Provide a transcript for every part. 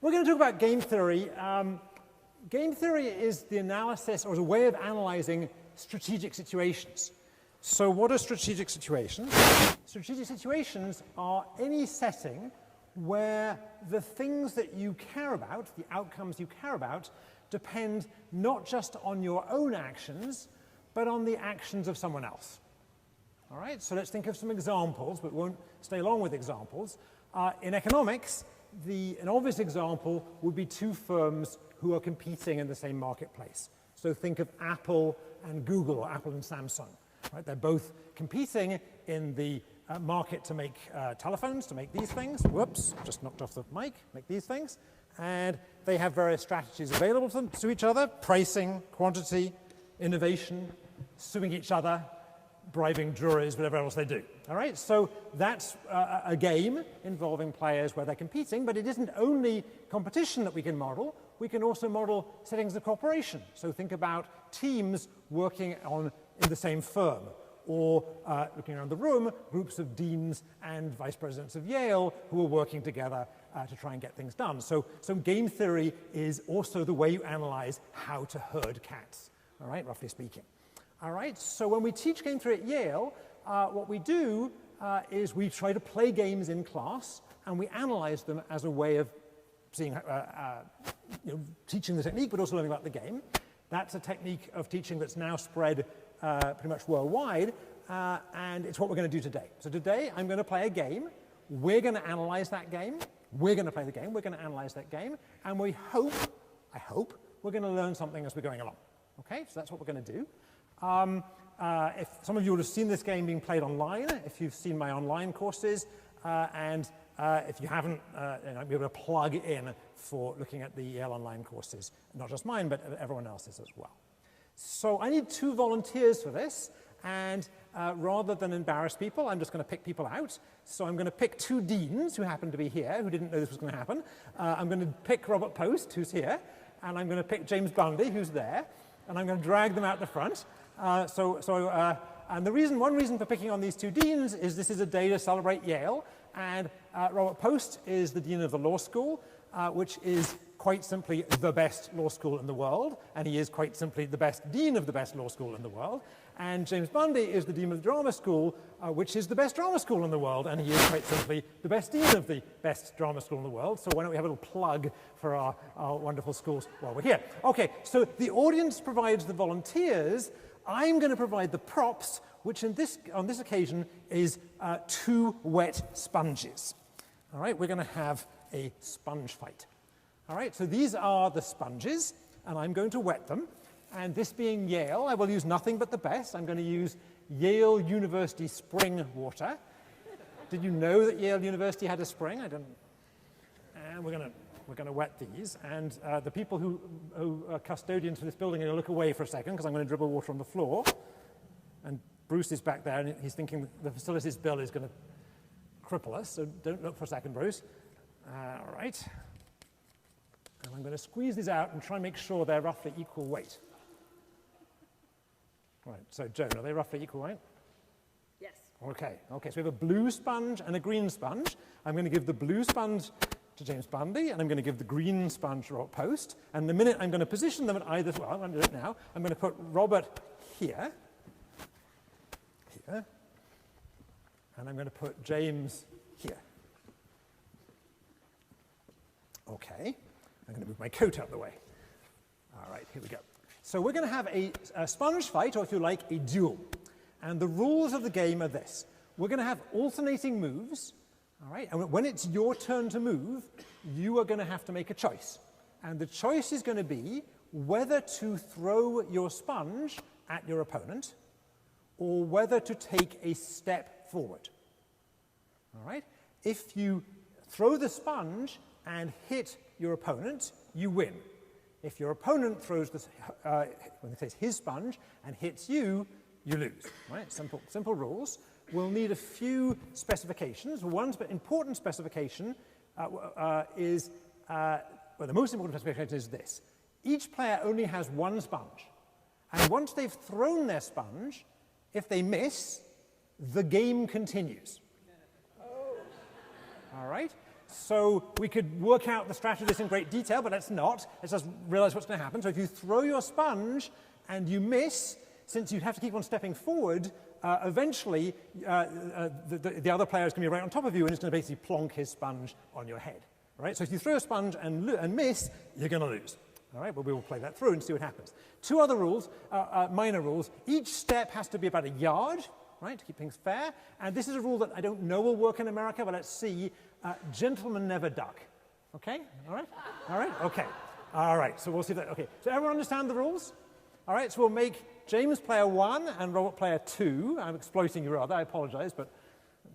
We're going to talk about game theory. Game theory is the analysis, or is a way of analyzing strategic situations. So what are strategic situations? Strategic situations are any setting where the things that you care about, the outcomes you care about, depend not just on your own actions, but on the actions of someone else. All right, so let's think of some examples, but we won't stay long with examples. In economics, an obvious example would be two firms who are competing in the same marketplace. So think of Apple and Google, or Apple and Samsung. Right? They're both competing in the market to make telephones, to make these things. Whoops, just knocked off the mic, make these things. And they have various strategies available to each other: pricing, quantity, innovation, suing each other, bribing juries, whatever else they do. All right, so that's a game involving players where they're competing, but it isn't only competition that we can model. We can also model settings of cooperation. So think about teams working in the same firm, or looking around the room, groups of deans and vice presidents of Yale who are working together to try and get things done. So game theory is also the way you analyze how to herd cats, all right, roughly speaking. All right, so when we teach game theory at Yale, what we do is we try to play games in class, and we analyze them as a way of seeing, teaching the technique, but also learning about the game. That's a technique of teaching that's now spread pretty much worldwide, and it's what we're going to do today. So today, I'm going to play a game. We're going to analyze that game. We're going to play the game. We're going to analyze that game, and I hope, we're going to learn something as we're going along. Okay, so that's what we're going to do. If some of you would have seen this game being played online, if you've seen my online courses, and if you haven't, I'll be able to plug in for looking at the Yale online courses, not just mine, but everyone else's as well. So I need 2 volunteers for this, and rather than embarrass people, I'm just going to pick people out. So I'm going to pick 2 deans who happen to be here, who didn't know this was going to happen. I'm going to pick Robert Post, who's here, and I'm going to pick James Bundy, who's there, and I'm going to drag them out the front. And one reason for picking on these 2 deans is this is a day to celebrate Yale, and Robert Post is the dean of the law school, which is quite simply the best law school in the world, and he is quite simply the best dean of the best law school in the world. And James Bundy is the dean of the drama school, which is the best drama school in the world, and he is quite simply the best dean of the best drama school in the world. So why don't we have a little plug for our wonderful schools while we're here. Okay, so the audience provides the volunteers. I'm going to provide the props, which on this occasion is 2 wet sponges. All right, we're going to have a sponge fight. All right, so these are the sponges, and I'm going to wet them. And this being Yale, I will use nothing but the best. I'm going to use Yale University spring water. Did you know that Yale University had a spring? I didn't. And we're going to wet these. And the people who are custodians for this building are going to look away for a second, because I'm going to dribble water on the floor. And Bruce is back there, and he's thinking the facilities bill is going to cripple us. So don't look for a second, Bruce. All right. And I'm going to squeeze these out and try and make sure they're roughly equal weight. Right, so Joan, are they roughly equal weight? Yes. Okay, so we have a blue sponge and a green sponge. I'm going to give the blue sponge to James Bundy, and I'm going to give the green sponge to Robert Post. And the minute I'm going to position them at either, well, I'm going to do it now. I'm going to put Robert here, and I'm going to put James here. Okay. I'm going to move my coat out of the way. All right, here we go. So we're going to have a sponge fight, or if you like, a duel. And the rules of the game are this. We're going to have alternating moves, all right? And when it's your turn to move, you are going to have to make a choice. And the choice is going to be whether to throw your sponge at your opponent or whether to take a step forward. All right? If you throw the sponge and hit your opponent, you win. If your opponent throws his sponge and hits you, you lose. Right? Simple rules. We'll need a few specifications. One important specification is, the most important specification is this. Each player only has 1 sponge. And once they've thrown their sponge, if they miss, the game continues. All right? So we could work out the strategy of this in great detail, but let's not. Let's just realize what's going to happen. So if you throw your sponge and you miss, since you have to keep on stepping forward, eventually the other player is going to be right on top of you and is going to basically plonk his sponge on your head. Right? So if you throw a sponge and miss, you're going to lose. All right, well, we will play that through and see what happens. Two other rules, minor rules. Each step has to be about a yard, right, to keep things fair. And this is a rule that I don't know will work in America, but let's see. Gentlemen never duck. Okay? All right? All right? Okay. All right, so we'll see that. Okay, so everyone understand the rules? All right, so we'll make James player 1 and Robert player 2. I'm exploiting you rather, I apologize, but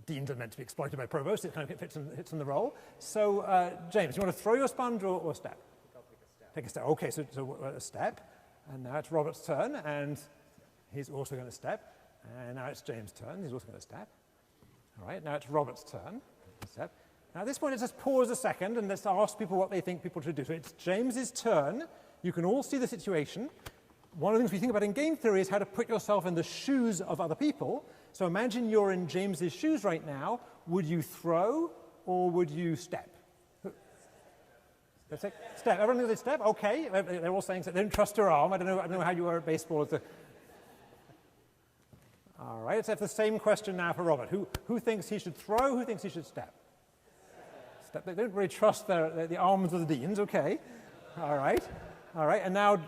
deans are meant to be exploited by provost. It kind of hits in the role. So, James, you want to throw your sponge or step? I'll take a step. Take a step. Okay, so a step. And now it's Robert's turn, and he's also going to step. And now it's James' turn. He's also going to step. All right, now it's Robert's turn. Step. Now at this point, let's just pause a second and let's ask people what they think people should do. So it's James's turn. You can all see the situation. One of the things we think about in game theory is how to put yourself in the shoes of other people. So imagine you're in James's shoes right now. Would you throw or would you step? Let's say step. Everyone knows they step? Okay. They're all saying so. They don't trust your arm. I don't know how you are at baseball. All right, let's have the same question now for Robert. Who thinks he should throw? Who thinks he should step? Step. They don't really trust the arms of the deans. Okay. All right. All right. And now,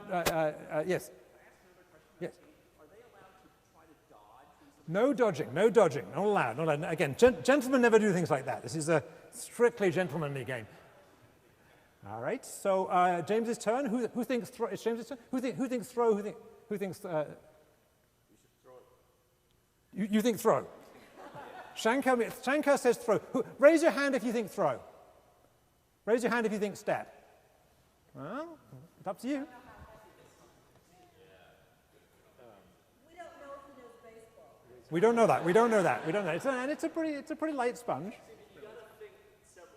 yes. Yes. Are they allowed to try to dodge? No dodging. No dodging. Not allowed. Not allowed. Again, gentlemen never do things like that. This is a strictly gentlemanly game. All right. So James's turn. Who thinks throw? It's James's turn. Who thinks throw? Who thinks? You think throw. Shankar says throw. Raise your hand if you think throw. Raise your hand if you think step. Well, it's up to you. We don't know if he knows baseball. We don't know that. And it's a pretty light sponge. You got to think at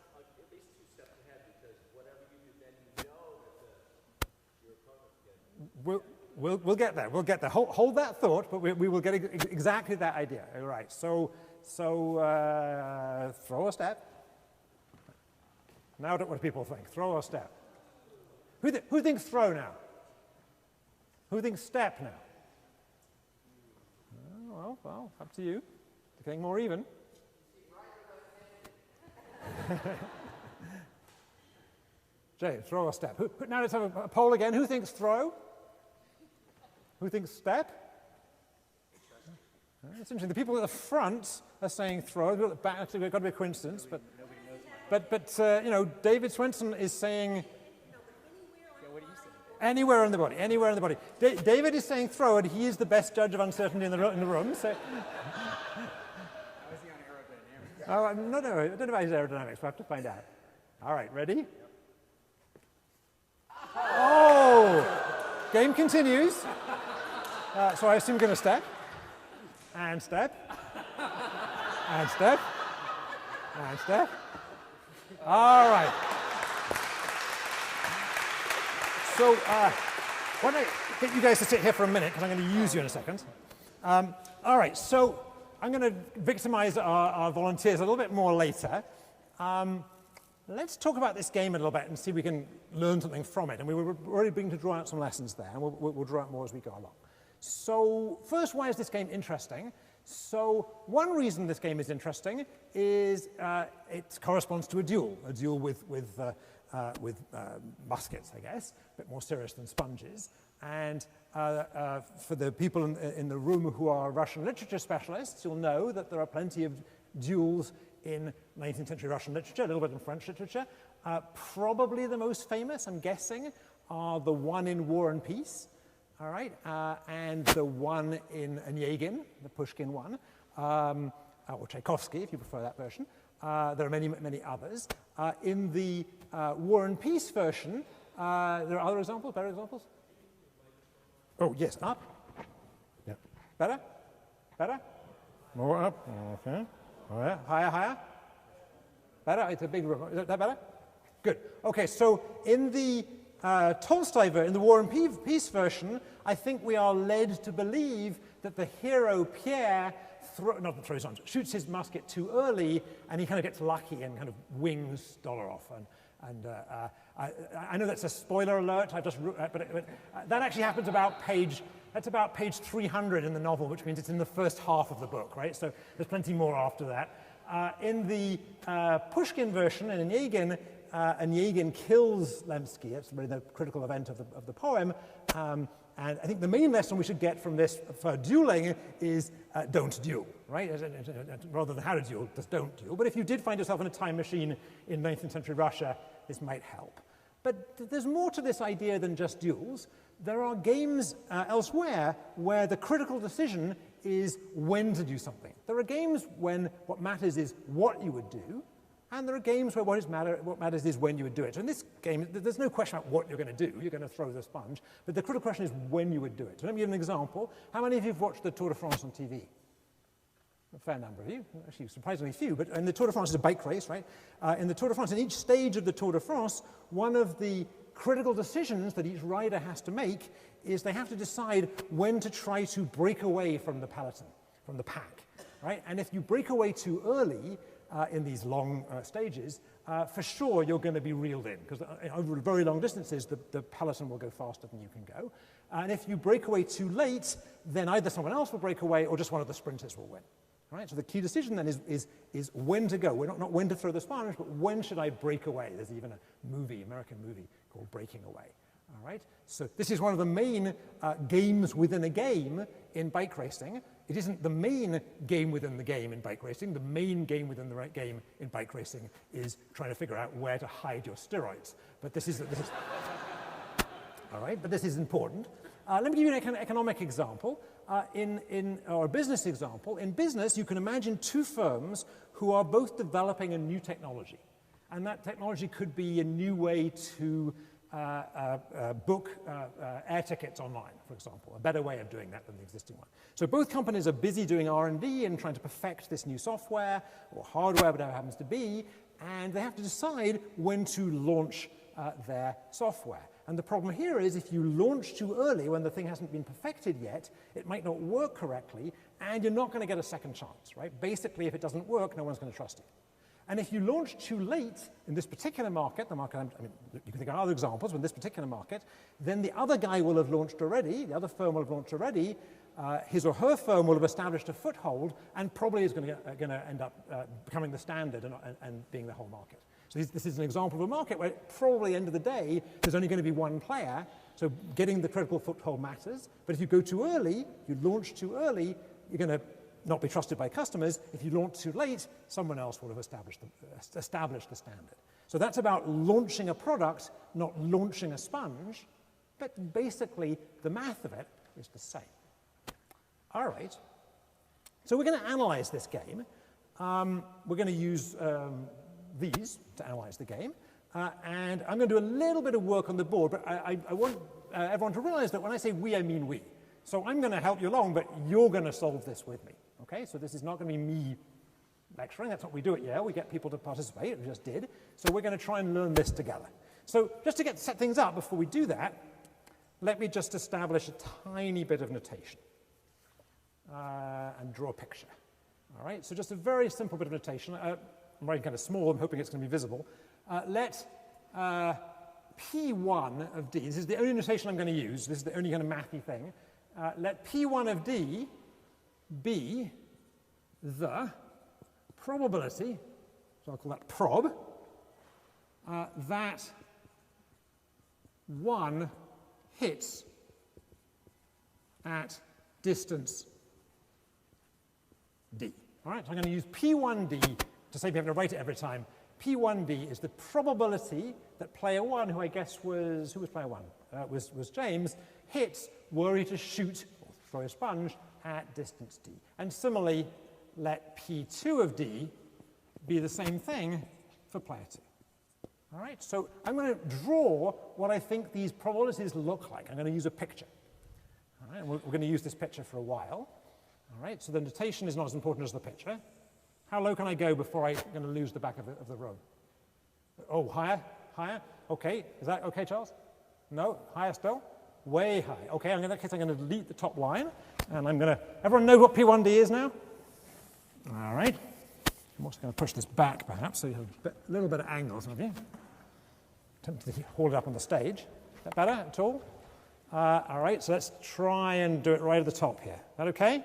least 2 steps ahead, because whatever you do, then you know that your opponent's getting. We'll get there. We'll get there. Hold that thought, but we will get exactly that idea. All right. So throw or step. Now, what do people think? Throw or step? Who thinks throw now? Who thinks step now? Well, up to you. It's getting more even. James, throw or step? Now let's have a poll again. Who thinks throw? Who thinks step? It's interesting. The people at the front are saying throw. The people at the back, actually, it's got to be a coincidence. But you know, David Swenson is saying anywhere in the body. Anywhere in the body. David is saying throw, and he is the best judge of uncertainty in the room. So. How is he on aerodynamics? Oh, I don't know about his aerodynamics. We'll have to find out. All right, ready? Yep. Oh! Game continues. So I assume you're going to step. And step. And step. And step. All right. So why don't I get you guys to sit here for a minute, because I'm going to use you in a second. All right, so I'm going to victimize our volunteers a little bit more later. Let's talk about this game a little bit and see if we can learn something from it. And we were already beginning to draw out some lessons there, and we'll draw out more as we go along. So first, why is this game interesting? So one reason this game is interesting is it corresponds to a duel with muskets, I guess, a bit more serious than sponges. And for the people in the room who are Russian literature specialists, you'll know that there are plenty of duels in 19th century Russian literature, a little bit in French literature. Probably the most famous, I'm guessing, are the one in War and Peace, all right, and the one in Onegin, the Pushkin one, or Tchaikovsky, if you prefer that version. There are many, many others. In the War and Peace version, there are other examples, better examples? Oh, yes, up. Yeah. Better? Better? More up. Okay. All right. Higher, higher. Better? It's a big room. Is that better? Good. Okay, so in the Tolstoy version, in the War and Peace version, I think we are led to believe that the hero Pierre shoots his musket too early, and he kind of gets lucky and kind of wings Dollar off. And I know that's a spoiler alert. But that actually happens about page 300 in the novel, which means it's in the first half of the book, right? So there's plenty more after that. In the Pushkin version, and in Onegin kills Lemsky. It's really the critical event of the poem. And I think the main lesson we should get from this for dueling is don't duel, right? Rather than how to duel, just don't duel. But if you did find yourself in a time machine in 19th century Russia, this might help. But there's more to this idea than just duels. There are games elsewhere where the critical decision is when to do something. There are games when what matters is what you would do, and there are games where what matters is when you would do it. So in this game, there's no question about what you're going to do. You're going to throw the sponge. But the critical question is when you would do it. So let me give an example. How many of you have watched the Tour de France on TV? A fair number of you, actually surprisingly few. But in the Tour de France is a bike race, right? In the Tour de France, in each stage of the Tour de France, one of the critical decisions that each rider has to make is they have to decide when to try to break away from the peloton, from the pack, right? And if you break away too early, in these long stages, for sure you're going to be reeled in, because over very long distances, the peloton will go faster than you can go. And if you break away too late, then either someone else will break away or just one of the sprinters will win. Right? So the key decision then is when to go. We're not when to throw the sponge, but when should I break away? There's even a American movie called Breaking Away. All right? So this is one of the main games within a game in bike racing. It isn't the main game within the game in bike racing. The main game within the game in bike racing is trying to figure out where to hide your steroids. But this is all right, but this is important. Let me give you an economic example, or a business example. In business, you can imagine two firms who are both developing a new technology. And that technology could be a new way to book air tickets online, for example, a better way of doing that than the existing one. So both companies are busy doing R&D and trying to perfect this new software or hardware, whatever it happens to be, and they have to decide when to launch their software. And the problem here is if you launch too early when the thing hasn't been perfected yet, it might not work correctly, and you're not going to get a second chance, right? Basically, if it doesn't work, no one's going to trust you. And if you launch too late in this particular market, you can think of other examples, but in this particular market, then the other guy will have launched already, the other firm will have launched already, his or her firm will have established a foothold, and probably is going to end up becoming the standard and being the whole market. So this is an example of a market where probably at the end of the day, there's only going to be one player, so getting the critical foothold matters. But if you go too early, you launch too early, you're going to not be trusted by customers. If you launch too late, someone else will have established the standard. So that's about launching a product, not launching a sponge, but basically the math of it is the same. All right, so we're going to analyze this game. We're going to use these to analyze the game, and I'm going to do a little bit of work on the board, but I want everyone to realize that when I say we, I mean we. So I'm going to help you along, but you're going to solve this with me. Okay, so this is not going to be me lecturing. That's what we do at Yale. We get people to participate. We just did. So we're going to try and learn this together. So just to set things up before we do that, let me just establish a tiny bit of notation and draw a picture. All right, so just a very simple bit of notation. I'm writing kind of small. I'm hoping it's going to be visible. Let P1 of D, this is the only notation I'm going to use. This is the only kind of mathy thing. Let P1 of D be the probability, so I'll call that prob, that one hits at distance D. All right, so I'm going to use P1D to save me having to write it every time. P1D is the probability that player 1, who I guess was, who was player 1? Was James, hits were he to shoot or throw a sponge at distance D. And similarly, let P2 of D be the same thing for player 2. All right, so I'm going to draw what I think these probabilities look like. I'm going to use a picture. All right, and we're going to use this picture for a while. All right, so the notation is not as important as the picture. How low can I go before I'm going to lose the back of the row? Oh, higher, higher. Okay, is that okay, Charles? No, higher still? Way high. Okay, in that case, I'm going to delete the top line, and I'm going to. Everyone know what P1D is now? All right. I'm also going to push this back, perhaps, so you have a little bit of angle, some of you. Tempted to hold it up on the stage. Is that better at all? All right, so let's try and do it right at the top here. Is that okay? Is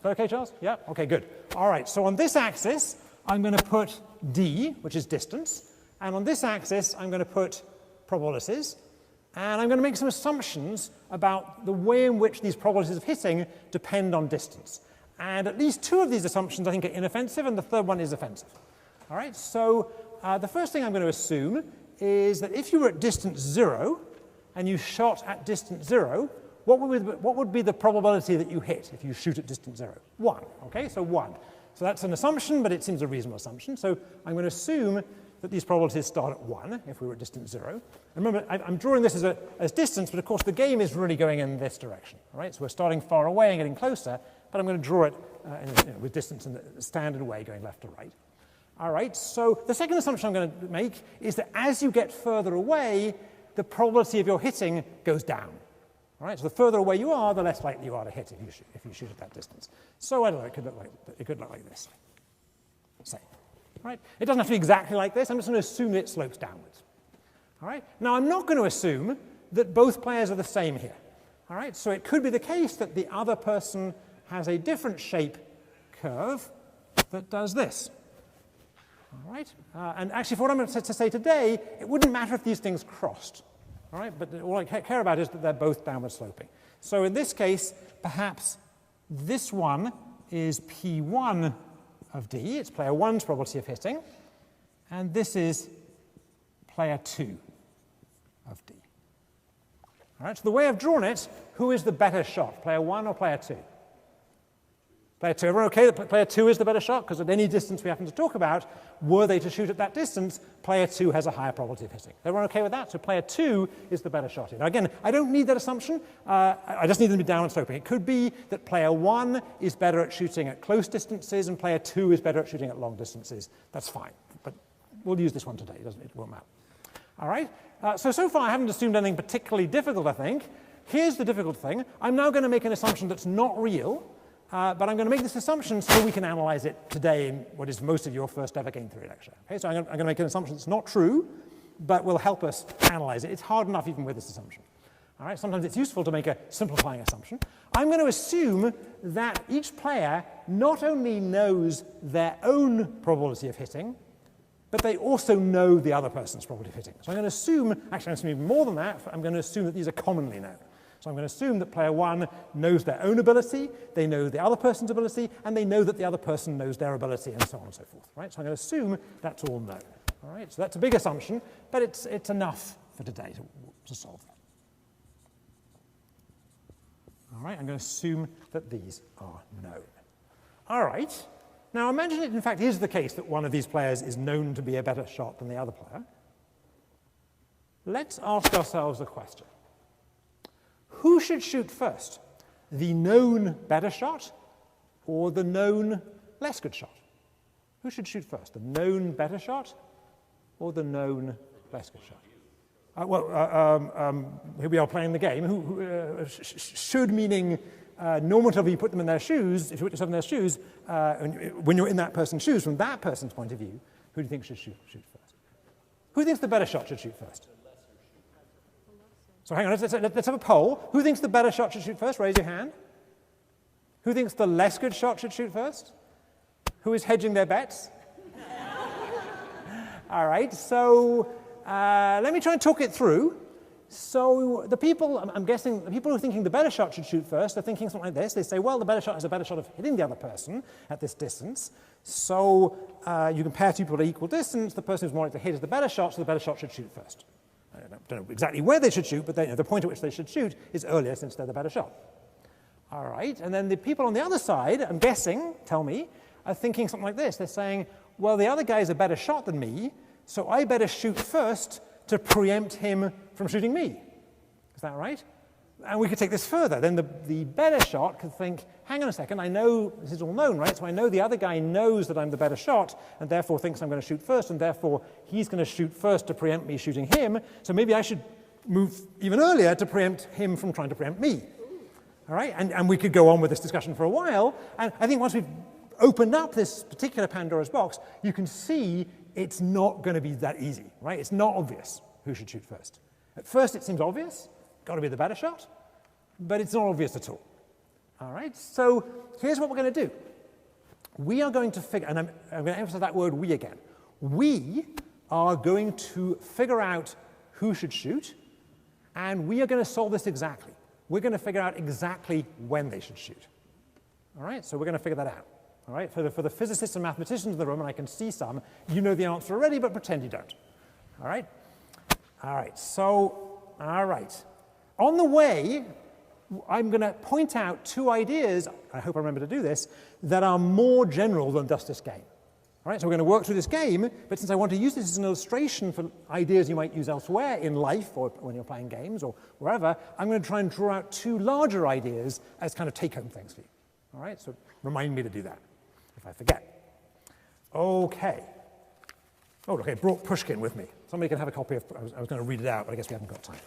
that okay, Charles? Yeah? Okay, good. All right, so on this axis, I'm going to put d, which is distance, and on this axis, I'm going to put probabilities, and I'm going to make some assumptions about the way in which these probabilities of hitting depend on distance. And at least two of these assumptions, I think, are inoffensive, and the third one is offensive. All right, so the first thing I'm going to assume is that if you were at distance 0 and you shot at distance 0, what would be the probability that you hit if you shoot at distance 0? 1, okay, so 1. So that's an assumption, but it seems a reasonable assumption. So I'm going to assume that these probabilities start at 1 if we were at distance 0. And remember, I'm drawing this as distance, but of course the game is really going in this direction. All right, so we're starting far away and getting closer, but I'm going to draw it with distance in the standard way, going left to right. All right, so the second assumption I'm going to make is that as you get further away, the probability of your hitting goes down. All right, so the further away you are, the less likely you are to hit if you shoot at that distance. So I don't know, it could look like this. Say, all right, it doesn't have to be exactly like this. I'm just going to assume that it slopes downwards. All right, now I'm not going to assume that both players are the same here. All right, so it could be the case that the other person has a different shape curve that does this. All right, and actually for what I'm going to say today, it wouldn't matter if these things crossed. All right, but all I care about is that they're both downward sloping. So in this case, perhaps this one is P1 of D. It's player 1's probability of hitting. And this is player 2 of D. All right, so the way I've drawn it, who is the better shot, player 1 or player 2? Player 2, everyone okay that player 2 is the better shot? Because at any distance we happen to talk about, were they to shoot at that distance, player 2 has a higher probability of hitting. Everyone okay with that? So player 2 is the better shot here. Now again, I don't need that assumption. I just need them to be downward sloping. It could be that player 1 is better at shooting at close distances and player 2 is better at shooting at long distances. That's fine. But we'll use this one today. It won't matter. All right? So far I haven't assumed anything particularly difficult, I think. Here's the difficult thing. I'm now going to make an assumption that's not real. But I'm going to make this assumption so we can analyze it today in what is most of your first ever game theory lecture. Okay, so I'm going to make an assumption that's not true, but will help us analyze it. It's hard enough even with this assumption. All right, sometimes it's useful to make a simplifying assumption. I'm going to assume that each player not only knows their own probability of hitting, but they also know the other person's probability of hitting. So I'm going to assume, actually I'm going to assume even more than that, I'm going to assume that these are commonly known. So I'm going to assume that player 1 knows their own ability, they know the other person's ability, and they know that the other person knows their ability, and so on and so forth. Right? So I'm going to assume that's all known. All right? So that's a big assumption, but it's enough for today to solve that. All right, I'm going to assume that these are known. All right. Now imagine it in fact is the case that one of these players is known to be a better shot than the other player. Let's ask ourselves a question. Who should shoot first? The known better shot or the known less good shot? Who should shoot first? The known better shot or the known less good shot? Here we are playing the game. Should meaning normatively you put them in their shoes. If you put yourself in their shoes, when you're in that person's shoes, from that person's point of view, who do you think should shoot first? Who thinks the better shot should shoot first? So hang on, let's have a poll. Who thinks the better shot should shoot first? Raise your hand. Who thinks the less good shot should shoot first? Who is hedging their bets? All right, so let me try and talk it through. So the people, I'm guessing, the people who are thinking the better shot should shoot first are thinking something like this. They say, well, the better shot is a better shot of hitting the other person at this distance. So you compare two people at equal distance. The person who's more likely to hit is the better shot, so the better shot should shoot first. I don't know exactly where they should shoot, but the point at which they should shoot is earlier since they're the better shot. All right, and then the people on the other side, I'm guessing, tell me, are thinking something like this. They're saying, well, the other guy is a better shot than me, so I better shoot first to preempt him from shooting me. Is that right? And we could take this further. Then the better shot could think, hang on a second, I know, this is all known, right? So I know the other guy knows that I'm the better shot and therefore thinks I'm going to shoot first, and therefore he's going to shoot first to preempt me shooting him. So maybe I should move even earlier to preempt him from trying to preempt me. All right, and we could go on with this discussion for a while, and I think once we've opened up this particular Pandora's box, you can see it's not going to be that easy, right? It's not obvious who should shoot first. At first it seems obvious, got to be the better shot, but it's not obvious at all. All right, so here's what we're going to do. We are going to figure, and I'm going to emphasize that word we again. We are going to figure out who should shoot, and we are going to solve this exactly. We're going to figure out exactly when they should shoot. All right, so we're going to figure that out. All right, for the physicists and mathematicians in the room, and I can see some, you know the answer already, but pretend you don't. All right? All right, so, all right. On the way, I'm going to point out two ideas, I hope I remember to do this, that are more general than just this game. All right, so we're going to work through this game, but since I want to use this as an illustration for ideas you might use elsewhere in life or when you're playing games or wherever, I'm going to try and draw out two larger ideas as kind of take-home things for you. All right, so remind me to do that if I forget. Okay. Oh, okay, brought Pushkin with me. Somebody can have a copy of, I was going to read it out, but I guess we haven't got time.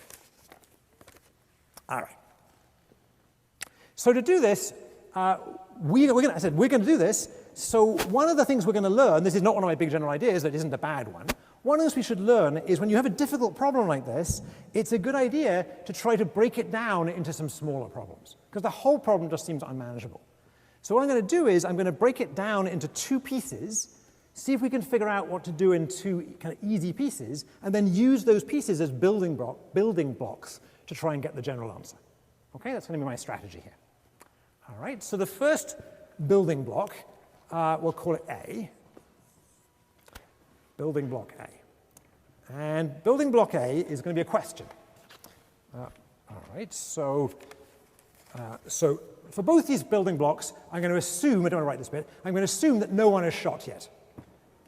All right. So to do this, we're going to do this. So one of the things we're going to learn, this is not one of my big general ideas, that isn't a bad one. One of the things we should learn is when you have a difficult problem like this, it's a good idea to try to break it down into some smaller problems, because the whole problem just seems unmanageable. So what I'm going to do is I'm going to break it down into two pieces, see if we can figure out what to do in two kind of easy pieces, and then use those pieces as building blocks to try and get the general answer. Okay, that's going to be my strategy here. All right, so the first building block, we'll call it A. Building block A. And building block A is going to be a question. All right, so for both these building blocks, I'm going to assume, I don't want to write this bit, I'm going to assume that no one has shot yet.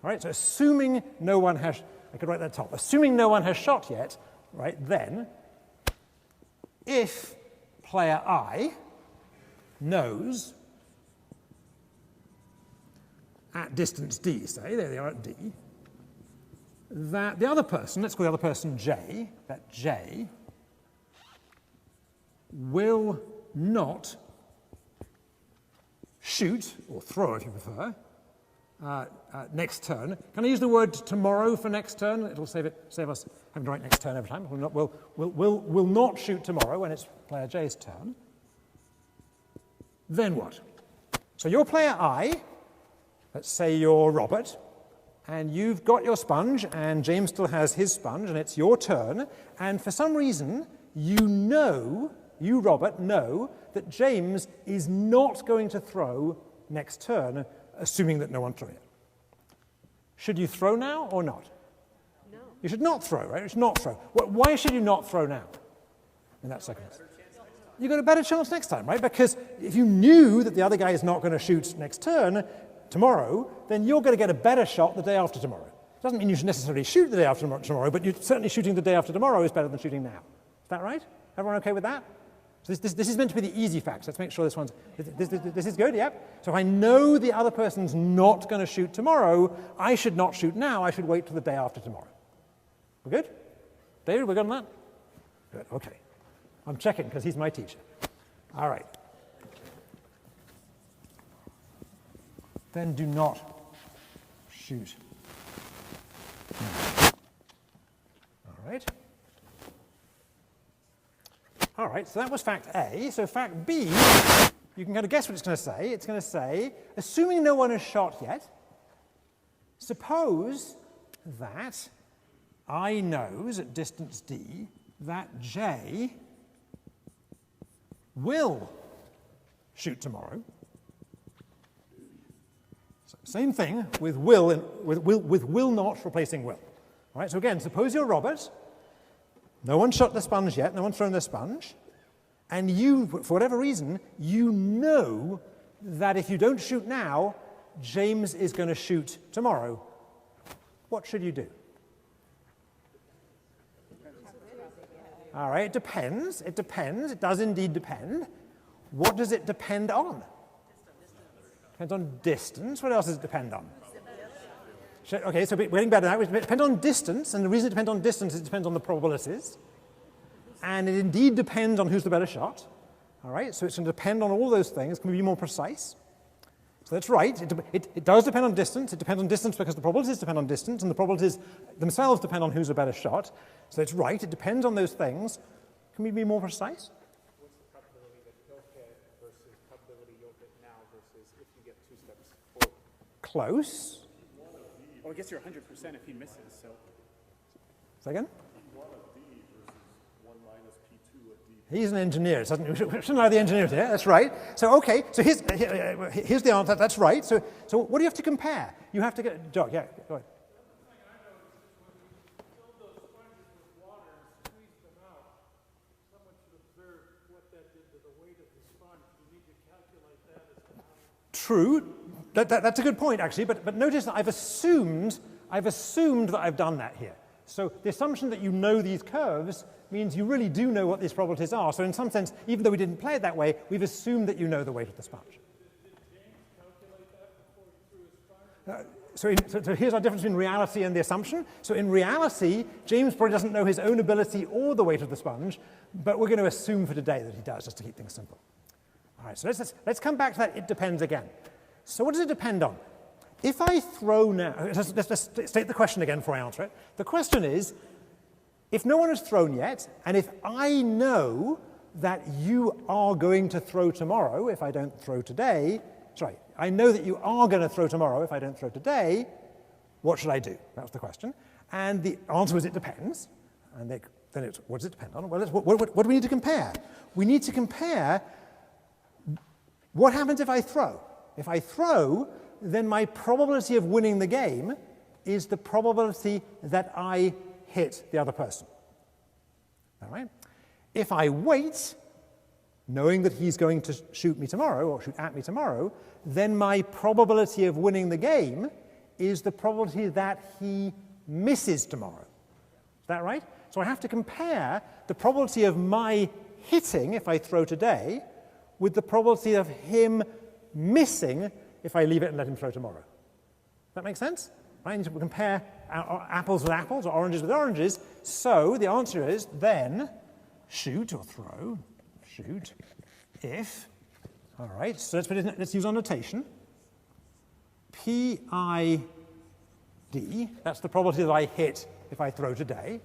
All right, so assuming no one has, I could write that at the top, assuming no one has shot yet, right, then, if player I knows at distance d, say, there they are at d, that the other person, let's call the other person J, that J will not shoot, or throw if you prefer, next turn. Can I use the word tomorrow for next turn? It'll save us having to write next turn every time. Will not shoot tomorrow when it's player J's turn. Then what? So you're player I, let's say you're Robert, and you've got your sponge, and James still has his sponge, and it's your turn, and for some reason, you, Robert, know that James is not going to throw next turn, assuming that no one threw it. Should you throw now or not? No. You should not throw, right? You should not throw. Why should you not throw now in that second? You've got a better chance next time, right? Because if you knew that the other guy is not going to shoot next turn, tomorrow, then you're going to get a better shot the day after tomorrow. It doesn't mean you should necessarily shoot the day after tomorrow, but you're certainly shooting the day after tomorrow is better than shooting now. Is that right? Everyone okay with that? So this is meant to be the easy facts. Let's make sure this is good, yep. So if I know the other person's not going to shoot tomorrow, I should not shoot now, I should wait till the day after tomorrow. We're good? David, we're good on that? Good, okay. I'm checking because he's my teacher. All right. Then do not shoot. All right. All right, so that was fact A. So fact B, you can kind of guess what it's going to say. It's going to say, assuming no one has shot yet, suppose that I knows at distance d that J will shoot tomorrow. So same thing with will, with will not replacing will. All right, so again, suppose you're Robert. No one shot the sponge yet, no one's thrown the sponge, and you, for whatever reason, you know that if you don't shoot now, James is going to shoot tomorrow. What should you do? All right, it depends, it does indeed depend. What does it depend on? Depends on distance. What else does it depend on? Okay, so we're getting better now. It depends on distance, and the reason it depends on distance is it depends on the probabilities. And it indeed depends on who's the better shot. All right, so it's going to depend on all those things. Can we be more precise? So that's right. It does depend on distance. It depends on distance because the probabilities depend on distance, and the probabilities themselves depend on who's a better shot. So it's right. It depends on those things. Can we be more precise? What's the probability that he'll hit versus probability you'll hit now versus if you get 2 steps forward? Close. Well, I guess you're 100% if he misses, so. Second? 1 of D versus 1 minus P2 of D. He's an engineer. We shouldn't allow the engineer here. That's right. So, okay. So here's the answer. That's right. So what do you have to compare? You have to get... Doc, yeah, go ahead. True. That's a good point, actually. But notice that I've assumed that I've done that here. So the assumption that you know these curves means you really do know what these probabilities are. So in some sense, even though we didn't play it that way, we've assumed that you know the weight of the sponge. So here's our difference between reality and the assumption. So in reality, James probably doesn't know his own ability or the weight of the sponge, but we're going to assume for today that he does, just to keep things simple. All right, so let's come back to that it depends again. So what does it depend on? If I throw now, let's state the question again before I answer it. The question is, if no one has thrown yet, and if I know that you are going to throw tomorrow if I don't throw today, sorry, I know that you are going to throw tomorrow if I don't throw today, what should I do? That's the question. And the answer was it depends. And then it's, what does it depend on? Well, what do we need to compare? We need to compare what happens if I throw. If I throw, then my probability of winning the game is the probability that I hit the other person. All right? If I wait, knowing that he's going to shoot me tomorrow or shoot at me tomorrow, then my probability of winning the game is the probability that he misses tomorrow. Is that right? So I have to compare the probability of my hitting if I throw today with the probability of him missing if I leave it and let him throw tomorrow. Does that make sense? I need to compare apples with apples or oranges with oranges. So the answer is then shoot or throw, shoot, if, all right, so let's use our notation. PID, that's the probability that I hit if I throw today,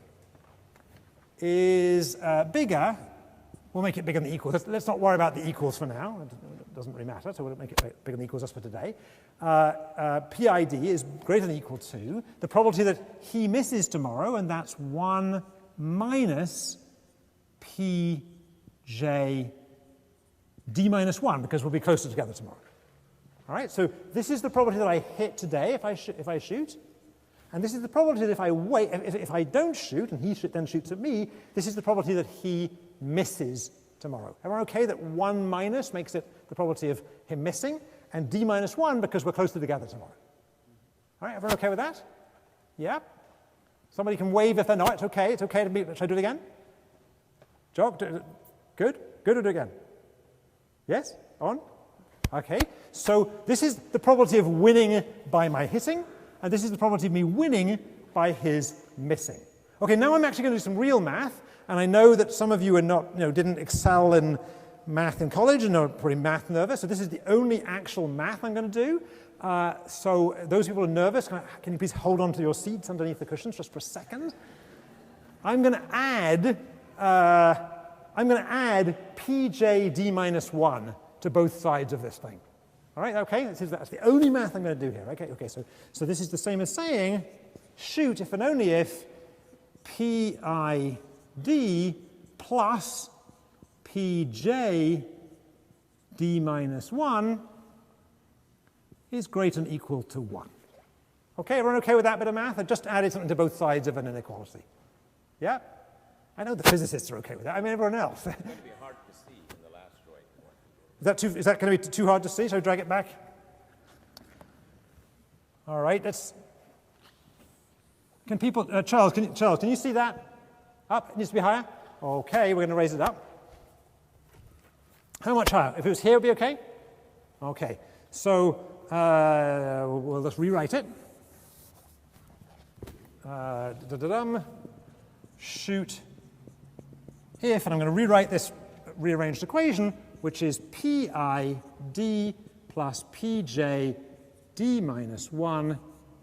is bigger. We'll make it bigger than the equals. Let's not worry about the equals for now. It doesn't really matter, so we'll make it bigger than the equals just for today. PID is greater than or equal to the probability that he misses tomorrow, and that's 1 minus PJ D minus 1, because we'll be closer together tomorrow. All right, so this is the probability that I hit today if I shoot. And this is the probability that if I wait, if I don't shoot, and he then shoots at me, this is the probability that he misses tomorrow. Everyone okay that 1 minus makes it the probability of him missing, and D minus 1 because we're closer together tomorrow. All right, everyone okay with that? Yeah? Somebody can wave if they're not. It's okay to be, should I do it again? Jock, good? Good, or do it again? Yes? On? Okay, so this is the probability of winning by my hitting, and this is the probability of me winning by his missing. Okay, now I'm actually going to do some real math, and I know that some of you are not, didn't excel in math in college and are pretty math nervous, so this is the only actual math I'm going to do. So those people who are nervous, can you please hold on to your seats underneath the cushions just for a second? I'm going to add PJ D minus 1 to both sides of this thing. All right, okay, that's the only math I'm going to do here. Okay, so this is the same as saying, shoot if and only if PID plus PJ D minus 1 is greater than or equal to 1. Okay, everyone okay with that bit of math? I just added something to both sides of an inequality. Yeah? I know the physicists are okay with that. I mean, everyone else. It's going to be hard to see in the last drawing. Is that going to be too hard to see? Shall I drag it back? All right, can people, Charles, can you see that? Up, it needs to be higher? Okay, we're going to raise it up. How much higher? If it was here, it would be okay? Okay, so we'll just rewrite it. Shoot if, and I'm going to rewrite this rearranged equation, which is PID plus PJ d minus 1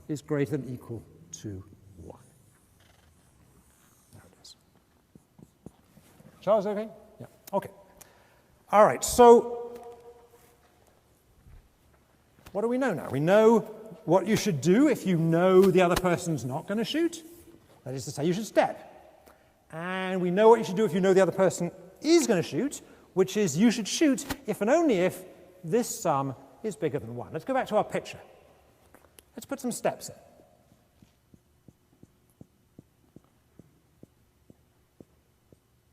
is greater than or equal to 1. There it is. Charles, okay? Yeah, okay. All right, so what do we know now? We know what you should do if you know the other person's not going to shoot. That is to say, you should step. And we know what you should do if you know the other person is going to shoot, which is you should shoot if and only if this sum is bigger than 1. Let's go back to our picture. Let's put some steps in.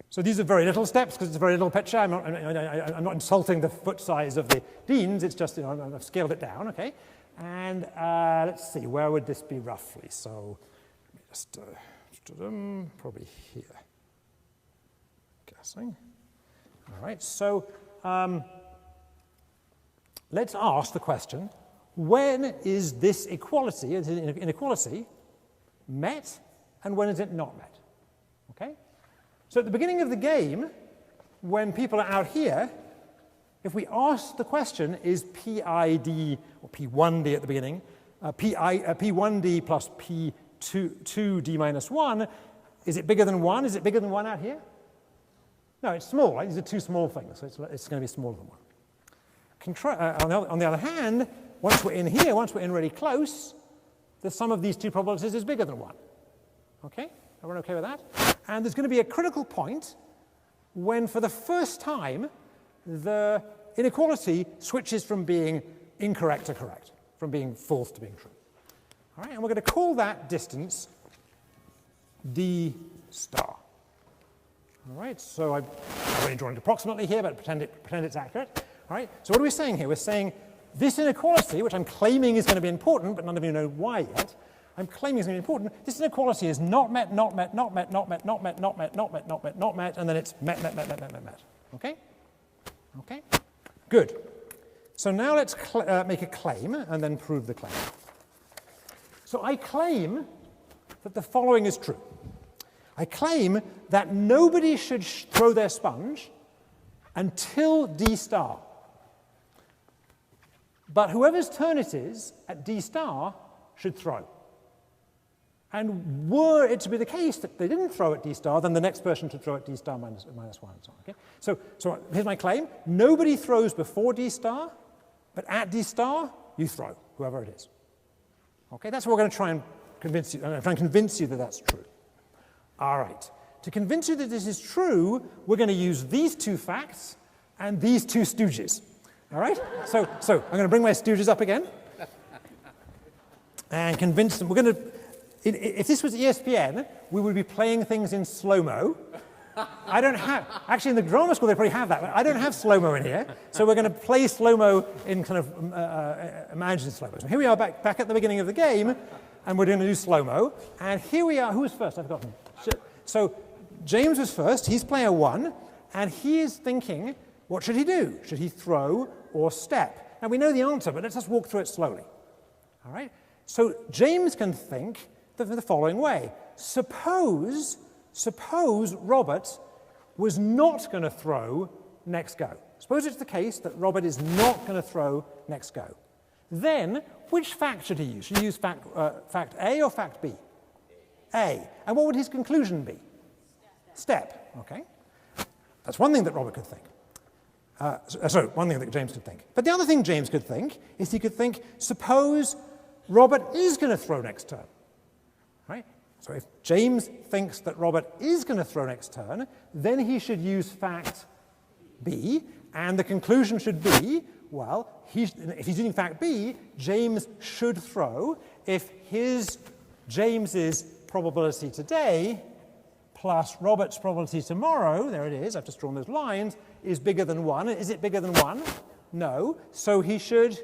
So these are very little steps because it's a very little picture. I'm not insulting the foot size of the deans. It's just, I've scaled it down, okay? And let's see, where would this be roughly? So let me just, probably here. Guessing. All right, so let's ask the question, when is this equality, inequality, met, and when is it not met? Okay? So at the beginning of the game, when people are out here, if we ask the question, is PID, or P1D at the beginning, P1D plus P2D minus 1, is it bigger than 1? Is it bigger than 1 out here? No, it's small. Right? These are two small things, so it's going to be smaller than 1. On the other hand, once we're in here, once we're in really close, the sum of these two probabilities is bigger than 1. Okay? Everyone okay with that? And there's going to be a critical point when, for the first time, the inequality switches from being incorrect to correct, from being false to being true. All right, and we're going to call that distance d star. All right, so I've already drawn it approximately here, but pretend it's accurate. All right, so what are we saying here? We're saying this inequality, which I'm claiming is going to be important, but none of you know why yet, I'm claiming is going to be important. This inequality is not met, not met, not met, not met, not met, not met, not met, not met, not met, and then it's met, met, met, met, met, met, met. Okay? Okay? Good. So now let's make a claim and then prove the claim. So I claim that the following is true. I claim that nobody should throw their sponge until d star. But whoever's turn it is at d star should throw. And were it to be the case that they didn't throw at d star, then the next person should throw at d star minus 1 and so on. Okay? So here's my claim. Nobody throws before d star, but at d star, you throw, whoever it is. Okay, that's what we're going to try and convince you. I'm trying to convince you that that's true. All right. To convince you that this is true, we're going to use these two facts and these two stooges. All right? So I'm going to bring my stooges up again and convince them. We're going to. If this was ESPN, we would be playing things in slow-mo. I don't have, actually in the drama school they probably have that, but I don't have slow-mo in here, so we're going to play slow-mo in kind of imagined slow-mo. So here we are back at the beginning of the game, and we're going to do slow-mo, and here we are, who was first? I've forgotten. So James was first, he's player 1, and he is thinking, what should he do? Should he throw or step? Now we know the answer, but let's just walk through it slowly. All right? So James can think the following way. Suppose Robert was not going to throw next go. Suppose it's the case that Robert is not going to throw next go. Then, which fact should he use? Should he use fact A or fact B? A. And what would his conclusion be? Step. Okay. That's one thing that Robert could think. One thing that James could think. But the other thing James could think is he could think, suppose Robert is going to throw next turn. Right? So if James thinks that Robert is going to throw next turn, then he should use fact B, and the conclusion should be, well, if he's using fact B, James should throw if James's probability today plus Robert's probability tomorrow, there it is, I've just drawn those lines, is bigger than 1. Is it bigger than 1? No. So he should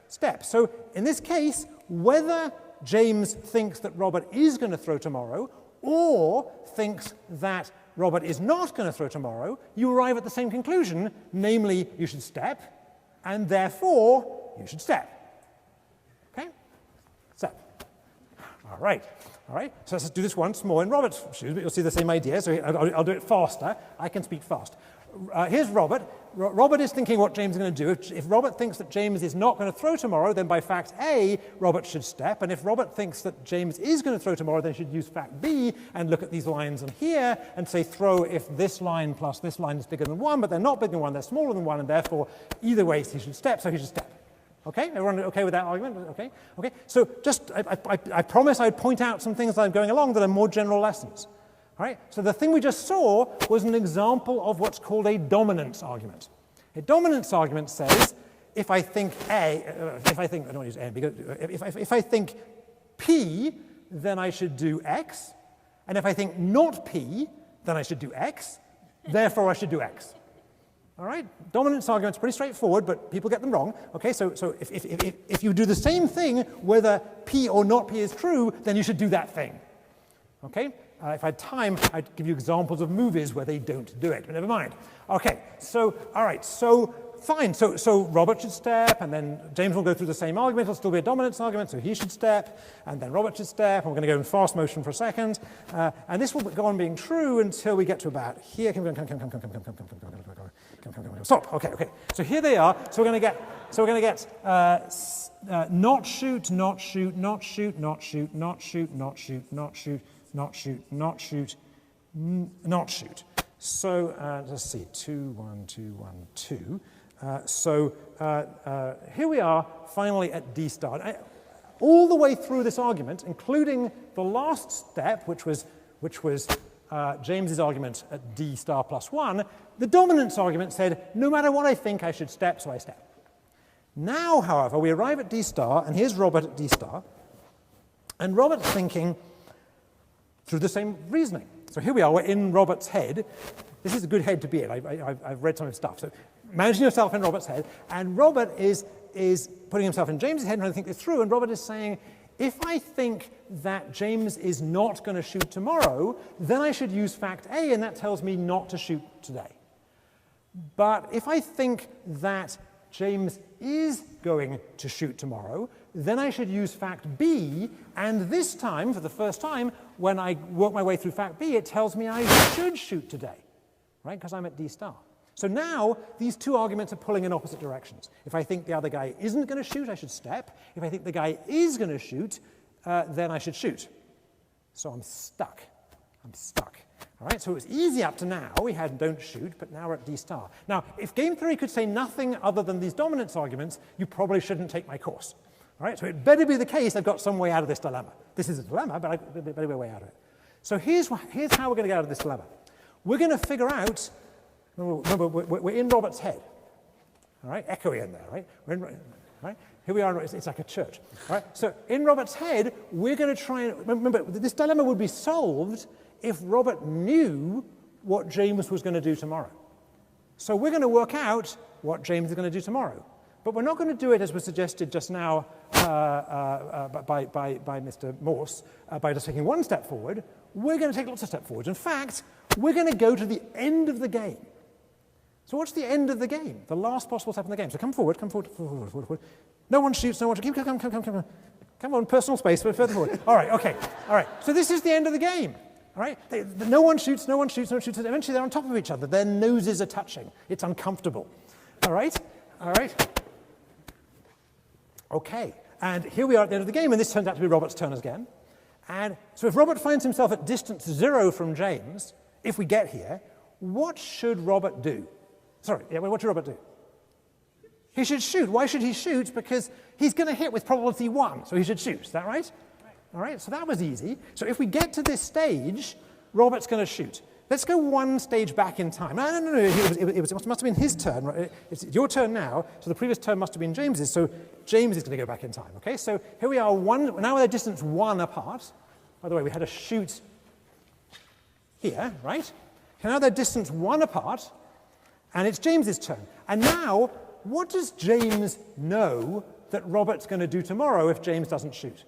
step. So in this case, whether James thinks that Robert is going to throw tomorrow or thinks that Robert is not going to throw tomorrow, you arrive at the same conclusion, namely you should step, and therefore you should step. Okay? Step. All right. All right. So let's do this once more in Robert's shoes, but you'll see the same idea. So I'll do it faster. I can speak fast. Here's Robert. Robert is thinking what James is going to do. If Robert thinks that James is not going to throw tomorrow, then by fact A, Robert should step. And if Robert thinks that James is going to throw tomorrow, then he should use fact B and look at these lines in here and say throw if this line plus this line is bigger than 1, but they're not bigger than 1, they're smaller than 1, and therefore either way he should step, so he should step. Okay, everyone okay with that argument? Okay, okay. So just, I promise I'd point out some things that I'm going along that are more general lessons. All right, so the thing we just saw was an example of what's called a dominance argument. A dominance argument says, if I think I don't use A, because if I think P, then I should do X, and if I think not P, then I should do X, therefore I should do X. All right, dominance argument's pretty straightforward, but people get them wrong. Okay, so if you do the same thing, whether P or not P is true, then you should do that thing. Okay, if I had time, I'd give you examples of movies where they don't do it, but never mind. Okay, so, all right, so fine, so Robert should step, and then James will go through the same argument, it'll still be a dominance argument, so he should step, and then Robert should step, and we're going to go in fast motion for a second, and this will go on being true until we get to about here. Stop. Okay. So here they are. So we're going to get not shoot, not shoot, not shoot, not shoot, not shoot, not shoot, not shoot, not shoot, not shoot, not shoot. So let's see, 2, 1, 2, 1, 2. So here we are finally at D star. All the way through this argument, including the last step, which was James's argument at D star plus 1, the dominance argument said, no matter what I think, I should step, so I step. Now, however, we arrive at D star, and here's Robert at D star, and Robert's thinking through the same reasoning. So here we are, we're in Robert's head. This is a good head to be in. I've read some of his stuff. So imagine yourself in Robert's head, and Robert is putting himself in James's head and trying to think this through, and Robert is saying, if I think that James is not going to shoot tomorrow, then I should use fact A, and that tells me not to shoot today. But if I think that James is going to shoot tomorrow, then I should use fact B, and this time, for the first time, when I work my way through fact B, it tells me I should shoot today, right, because I'm at D star. So now, these two arguments are pulling in opposite directions. If I think the other guy isn't going to shoot, I should step. If I think the guy is going to shoot, then I should shoot. So I'm stuck. All right, so it was easy up to now. We had don't shoot, but now we're at D star. Now, if game theory could say nothing other than these dominance arguments, you probably shouldn't take my course. All right, so it better be the case I've got some way out of this dilemma. This is a dilemma, but I better be a way out of it. So here's how we're going to get out of this dilemma. We're going to figure out. Remember, we're in Robert's head, all right? Echoey in there, right? We're in, right? Here we are, it's like a church, all right? So in Robert's head, we're going to try and, remember, this dilemma would be solved if Robert knew what James was going to do tomorrow. So we're going to work out what James is going to do tomorrow. But we're not going to do it as was suggested just now by Mr. Morse, by just taking one step forward. We're going to take lots of steps forward. In fact, we're going to go to the end of the game. So what's the end of the game? The last possible step in the game. So come forward. No one shoots, no one shoots. Come on, personal space, but further forward. All right, okay. All right, so this is the end of the game. All right, no one shoots. Eventually they're on top of each other. Their noses are touching. It's uncomfortable. All right. Okay, and here we are at the end of the game, and this turns out to be Robert's turn again. And so if Robert finds himself at distance 0 from James, if we get here, what should Robert do? What should Robert do? He should shoot. Why should he shoot? Because he's going to hit with probability 1, so he should shoot. Is that right? All right, so that was easy. So if we get to this stage, Robert's going to shoot. Let's go one stage back in time. No. It must have been his turn. Right? It's your turn now, so the previous turn must have been James's, so James is going to go back in time. Okay, so here we are, now we're a distance 1 apart. By the way, we had a shoot here, right? Now they're distance 1 apart, and it's James's turn. And now, what does James know that Robert's going to do tomorrow if James doesn't shoot?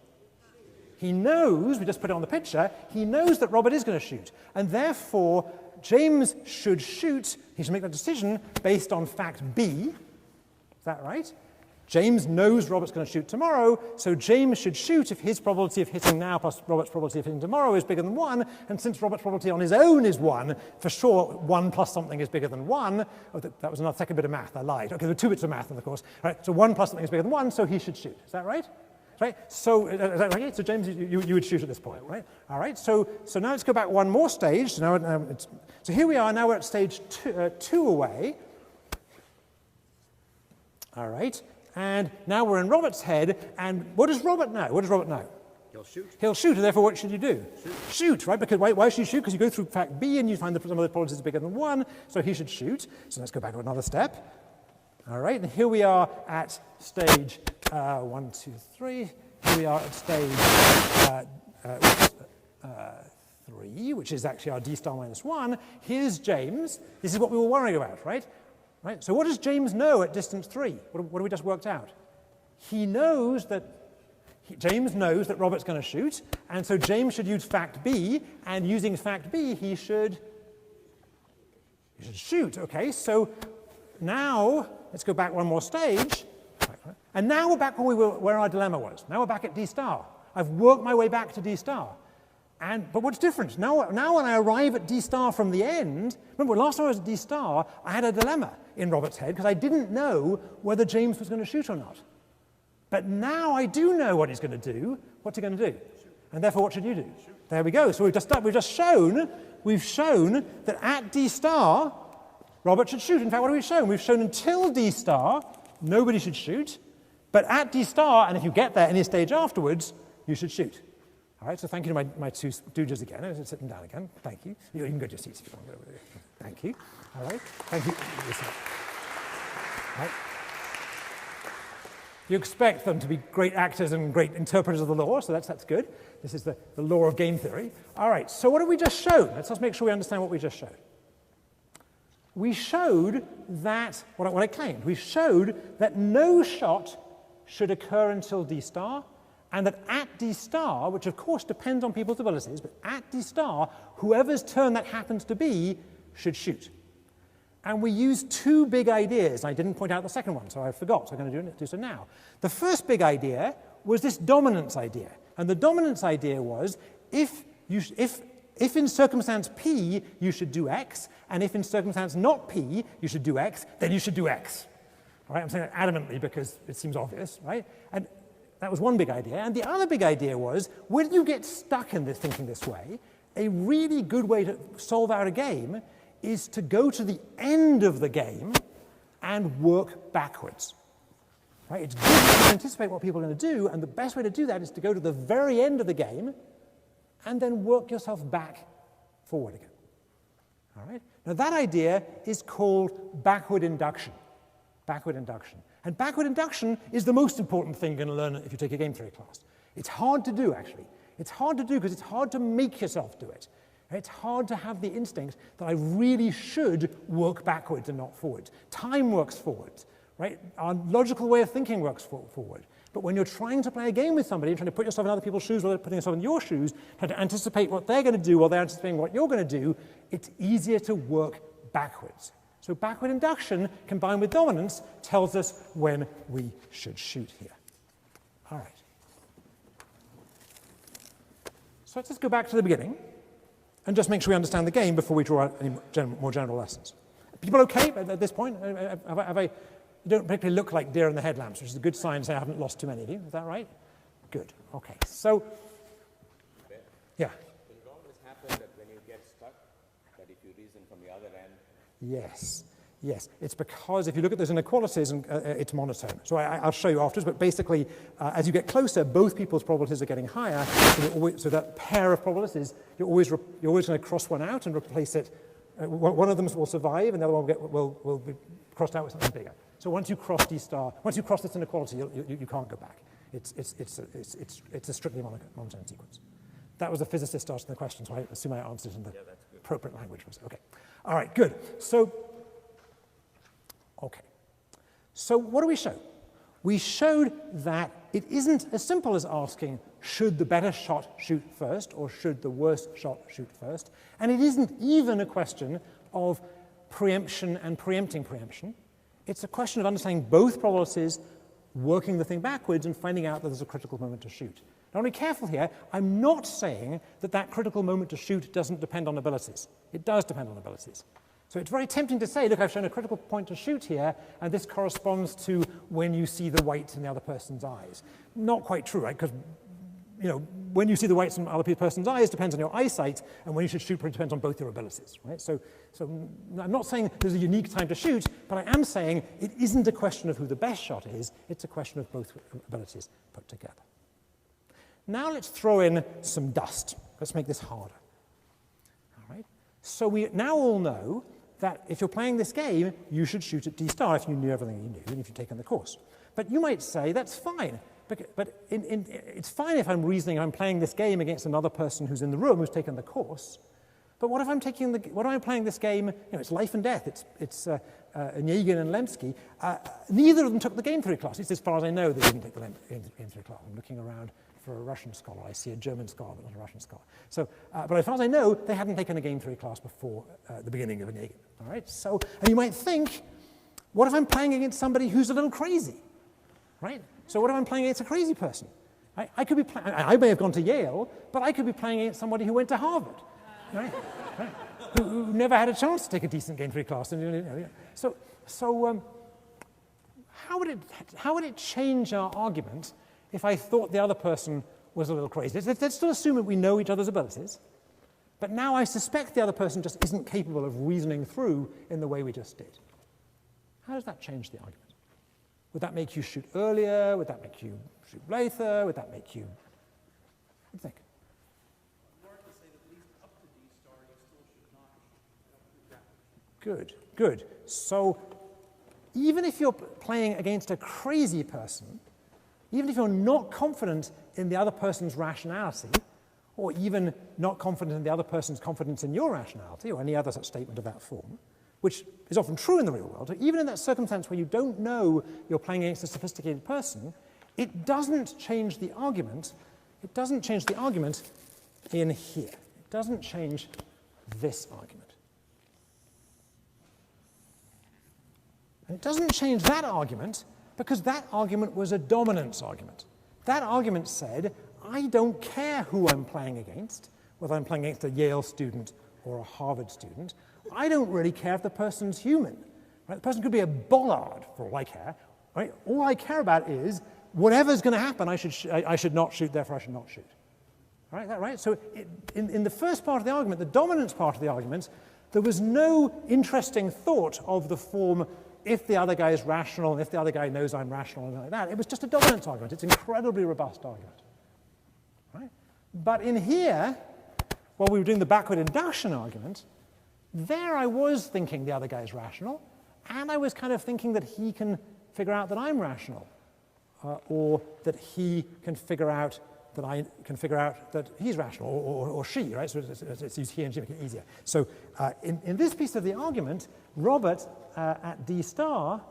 He knows, we just put it on the picture, he knows that Robert is going to shoot. And therefore, James should shoot, he should make that decision based on fact B. Is that right? James knows Robert's going to shoot tomorrow, so James should shoot if his probability of hitting now plus Robert's probability of hitting tomorrow is bigger than 1, and since Robert's probability on his own is 1, for sure 1 plus something is bigger than 1. Oh, that was another second bit of math, I lied. Okay, there were 2 bits of math in the course. Right, so 1 plus something is bigger than 1, so he should shoot. Is that right? Right? So, is that right? So James, you would shoot at this point, right? All right, so now let's go back one more stage. So here we are, now we're at stage 2 away. All right. And now we're in Robert's head, and what does Robert know? What does Robert know? He'll shoot. He'll shoot, and therefore what should you do? Shoot, right? Because why should you shoot? Because you go through fact B and you find that some of the probabilities is bigger than 1, so he should shoot. So let's go back another step. All right, and here we are at stage 1, 2, 3. Here we are at stage 3, which is actually our D star minus 1. Here's James. This is what we were worrying about, right? Right? So what does James know at distance 3? What have we just worked out? James knows that Robert's going to shoot, and so James should use fact B, and using fact B, he should shoot. Okay, so now let's go back one more stage, and now we're back where our dilemma was. Now we're back at D star. I've worked my way back to D star. But what's different? Now when I arrive at D star from the end, remember last time I was at D star, I had a dilemma in Robert's head because I didn't know whether James was going to shoot or not. But now I do know what he's going to do. What's he going to do? And therefore, what should you do? There we go. So we've shown that at D star, Robert should shoot. In fact, what have we shown? We've shown until D star, nobody should shoot. But at D star, and if you get there any stage afterwards, you should shoot. All right, so thank you to my 2 stooges again. I'm sitting down again. Thank you. You can go to your seats if you want. Thank you. All right. Thank you. Right. You expect them to be great actors and great interpreters of the law, so that's good. This is the law of game theory. All right, so what have we just shown? Let's make sure we understand what we just showed. We showed that, what I claimed, we showed that no shot should occur until D star, and that at D star, which of course depends on people's abilities, but at D star, whoever's turn that happens to be should shoot. And we used 2 big ideas. I didn't point out the second one, so I forgot, so I'm going to do so now. The first big idea was this dominance idea. And the dominance idea was if in circumstance P you should do X, and if in circumstance not P you should do X, then you should do X. All right, I'm saying that adamantly because it seems obvious, right? And that was one big idea. And the other big idea was, when you get stuck in this thinking this way, a really good way to solve out a game is to go to the end of the game and work backwards. Right? It's good to anticipate what people are going to do, and the best way to do that is to go to the very end of the game and then work yourself back forward again. All right? Now that idea is called backward induction. Backward induction. And backward induction is the most important thing you're going to learn if you take a game theory class. It's hard to do, actually. It's hard to do because it's hard to make yourself do it. It's hard to have the instinct that I really should work backwards and not forwards. Time works forwards, right? Our logical way of thinking works forward. But when you're trying to play a game with somebody, trying to put yourself in other people's shoes while they're putting yourself in your shoes, trying to anticipate what they're going to do while they're anticipating what you're going to do, it's easier to work backwards. So backward induction combined with dominance tells us when we should shoot here. All right. So let's just go back to the beginning and just make sure we understand the game before we draw out any more general lessons. People okay at this point? You don't particularly look like deer in the headlamps, which is a good sign to say I haven't lost too many of you. Is that right? Good. Okay. So, yeah. Will it always happen that when you get stuck, that if you reason from the other end? Yes. Yes, it's because if you look at those inequalities, it's monotone. So I'll show you afterwards, but basically, as you get closer, both people's probabilities are getting higher, so that pair of probabilities, you're always going to cross one out and replace it. One of them will survive, and the other one will be crossed out with something bigger. So once you cross D star, once you cross this inequality, you can't go back. It's a strictly monotone sequence. That was a physicist asking the question, so I assume I answered in the appropriate language. Okay. All right, good. So what do we show? We showed that it isn't as simple as asking, should the better shot shoot first, or should the worse shot shoot first? And it isn't even a question of preemption and preempting preemption. It's a question of understanding both probabilities, working the thing backwards and finding out that there's a critical moment to shoot. Now, be careful here. I'm not saying that that critical moment to shoot doesn't depend on abilities. It does depend on abilities. So it's very tempting to say, look, I've shown a critical point to shoot here, and this corresponds to when you see the whites in the other person's eyes. Not quite true, right? Because, you know, when you see the whites in the other person's eyes depends on your eyesight, and when you should shoot depends on both your abilities, right? So I'm not saying there's a unique time to shoot, but I am saying it isn't a question of who the best shot is, it's a question of both abilities put together. Now let's throw in some dust. Let's make this harder. All right? So we now all know that if you're playing this game, you should shoot at D star if you knew everything you knew and if you've taken the course. But you might say, that's fine. But it's fine if I'm reasoning I'm playing this game against another person who's in the room who's taken the course. But what if I'm playing this game, you know, it's life and death, it's Nagin and Lemsky. Neither of them took the game theory class. It's as far as I know they didn't take the game theory class. I'm looking around for a Russian scholar. I see a German scholar, but not a Russian scholar. So, but as far as I know, they hadn't taken a game theory class before the beginning of Nagin. All right. So, and you might think, what if I'm playing against somebody who's a little crazy, right? So, what if I'm playing against a crazy person? I could be. I may have gone to Yale, but I could be playing against somebody who went to Harvard, right? Right? Who never had a chance to take a decent game theory class. And, you know, so how would it change our argument if I thought the other person was a little crazy? Let's still assume that we know each other's abilities, but now I suspect the other person just isn't capable of reasoning through in the way we just did. How does that change the argument? Would that make you shoot earlier? Would that make you shoot later? Would that make you... What do you think? Good, good. So even if you're playing against a crazy person, even if you're not confident in the other person's rationality, or even not confident in the other person's confidence in your rationality, or any other such statement of that form, which is often true in the real world, even in that circumstance where you don't know you're playing against a sophisticated person, it doesn't change the argument. It doesn't change the argument in here. It doesn't change this argument. And it doesn't change that argument because that argument was a dominance argument. That argument said, I don't care who I'm playing against, whether I'm playing against a Yale student or a Harvard student. I don't really care if the person's human. Right? The person could be a bollard, for all I care. Right? All I care about is whatever's going to happen, I should not shoot, therefore I should not shoot. Right? That right? So in the first part of the argument, the dominance part of the argument, there was no interesting thought of the form if the other guy is rational and if the other guy knows I'm rational and like that. It was just a dominance argument. It's an incredibly robust argument. Right? But in here, while we were doing the backward induction argument, there I was thinking the other guy is rational, and I was kind of thinking that he can figure out that I'm rational, or that he can figure out that I can figure out that he's rational, or she, right? So let's use he and she, make it easier. So in this piece of the argument, Robert at D star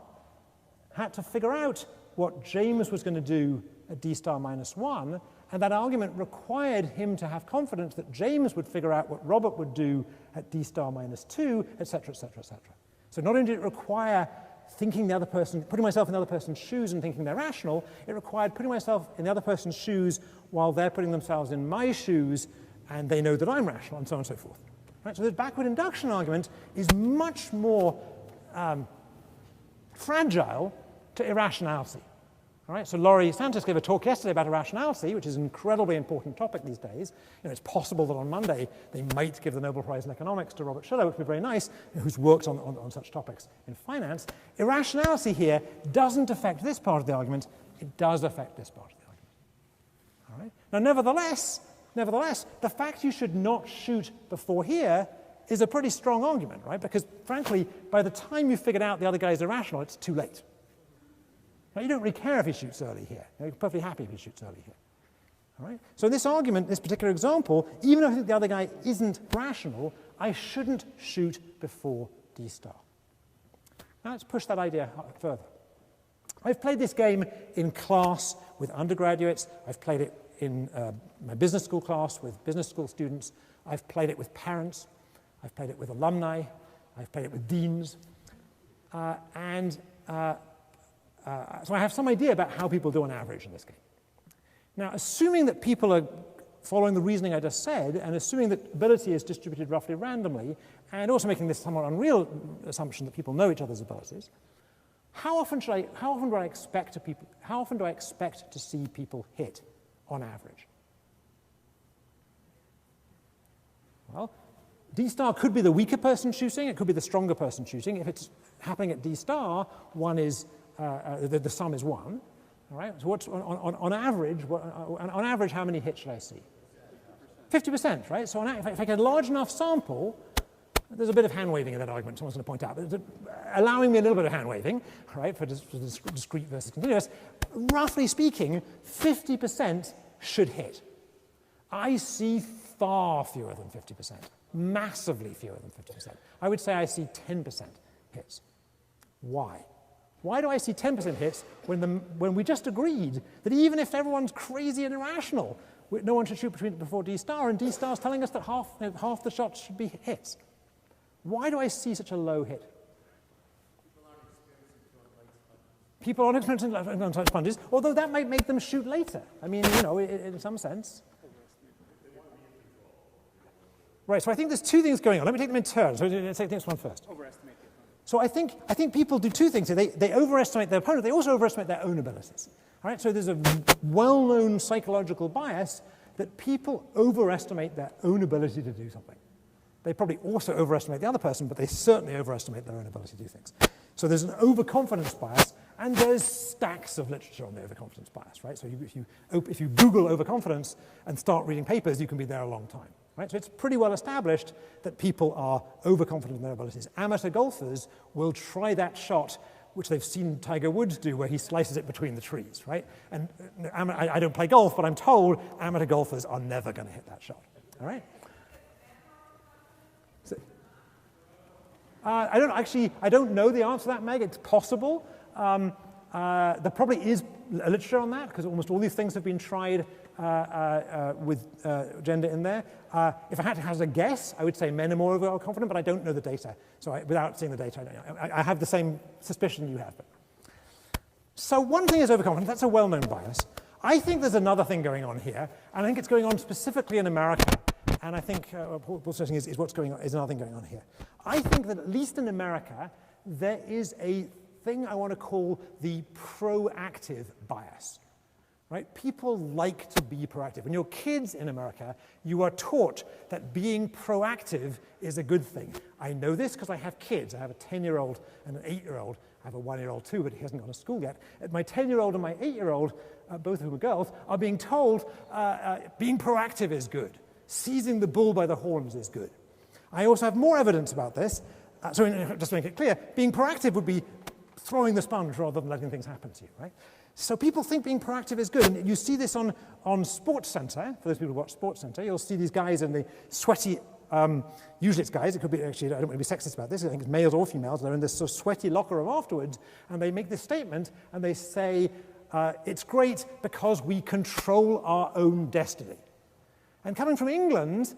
had to figure out what James was going to do at D star minus 1, and that argument required him to have confidence that James would figure out what Robert would do at D star minus 2, etc., etc., etc. So not only did it require thinking the other person, putting myself in the other person's shoes and thinking they're rational, it required putting myself in the other person's shoes while they're putting themselves in my shoes and they know that I'm rational, and so on and so forth. Right? So this backward induction argument is much more fragile to irrationality. All right? So Laurie Santos gave a talk yesterday about irrationality, which is an incredibly important topic these days. You know, it's possible that on Monday they might give the Nobel Prize in economics to Robert Shiller, which would be very nice, who's worked on such topics in finance. Irrationality here doesn't affect this part of the argument. It does affect this part of the argument. All right? Now, nevertheless, the fact you should not shoot before here is a pretty strong argument, right? Because, frankly, by the time you've figured out the other guy is irrational, it's too late. Now, you don't really care if he shoots early here. You're perfectly happy if he shoots early here. All right? So in this argument, this particular example, even if I think the other guy isn't rational, I shouldn't shoot before D star. Now let's push that idea further. I've played this game in class with undergraduates. I've played it in my business school class with business school students. I've played it with parents. I've played it with alumni. I've played it with deans. So I have some idea about how people do on average in this game. Now, assuming that people are following the reasoning I just said, and assuming that ability is distributed roughly randomly, and also making this somewhat unreal assumption that people know each other's abilities, how often do I expect to see people hit on average? Well, D star could be the weaker person shooting, it could be the stronger person shooting. If it's happening at D star, one is the sum is 1. All right. So what's on average, how many hits should I see? 50%, right? So if I get a large enough sample, there's a bit of hand waving in that argument. Someone's going to point out, but allowing me a little bit of hand waving, right, for discrete versus continuous. Roughly speaking, 50% should hit. I see far fewer than 50%, massively fewer than 50%. I would say I see 10% hits. Why? Why do I see 10% hits when we just agreed that even if everyone's crazy and irrational, no one should shoot before D star, and D star's telling us that half the shots should be hits? Why do I see such a low hit? People aren't experiencing untight sponges, although that might make them shoot later. I mean, you know, in some sense. Right, so I think there's two things going on. Let me take them in turn. So let's take this one first. Overestimate the opponent. So I think people do two things. They overestimate their opponent. They also overestimate their own abilities. All right, so there's a well-known psychological bias that people overestimate their own ability to do something. They probably also overestimate the other person, but they certainly overestimate their own ability to do things. So there's an overconfidence bias, and there's stacks of literature on the overconfidence bias, right? So if you Google overconfidence and start reading papers, you can be there a long time. Right? So it's pretty well established that people are overconfident in their abilities. Amateur golfers will try that shot, which they've seen Tiger Woods do, where he slices it between the trees, right? And I don't play golf, but I'm told amateur golfers are never going to hit that shot, all right? So, I don't know the answer to that, Meg. It's possible. There probably is literature on that, because almost all these things have been tried with gender in there. If I had to hazard a guess, I would say men are more overconfident, but I don't know the data. So without seeing the data, I have the same suspicion you have. So one thing is overconfidence. That's a well-known bias. I think there's another thing going on here, and I think it's going on specifically in America. And I think Paul's suggesting is what's going on, is another thing going on here. I think that at least in America, there is a thing I want to call the proactive bias. Right? People like to be proactive. When you're kids in America, you are taught that being proactive is a good thing. I know this because I have kids. I have a 10-year-old and an 8-year-old. I have a 1-year-old too, but he hasn't gone to school yet. My 10-year-old and my 8-year-old, both of whom are girls, are being told being proactive is good. Seizing the bull by the horns is good. I also have more evidence about this. So just to make it clear, being proactive would be throwing the sponge rather than letting things happen to you, right? So people think being proactive is good. And you see this on SportsCenter. For those people who watch SportsCenter, you'll see these guys in the sweaty, usually it's guys, it could be actually, I don't want to be sexist about this, I think it's males or females, they're in this sort of sweaty locker room afterwards, and they make this statement, and they say, it's great because we control our own destiny. And coming from England,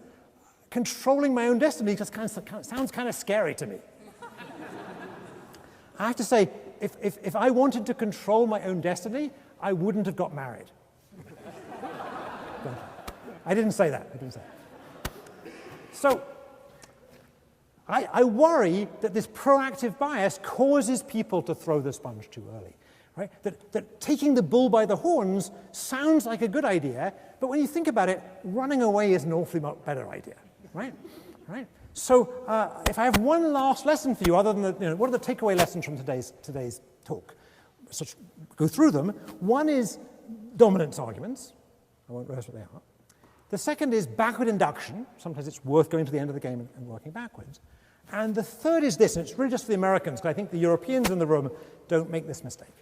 controlling my own destiny just sounds kind of scary to me. I have to say, if I wanted to control my own destiny, I wouldn't have got married. I didn't say that. So I worry that this proactive bias causes people to throw the sponge too early. Right? That taking the bull by the horns sounds like a good idea, but when you think about it, running away is an awfully much better idea. Right? So if I have one last lesson for you, other than what are the takeaway lessons from today's talk? So go through them. One is dominance arguments. I won't rehearse what they are. The second is backward induction. Sometimes it's worth going to the end of the game and working backwards. And the third is this, and it's really just for the Americans, because I think the Europeans in the room don't make this mistake.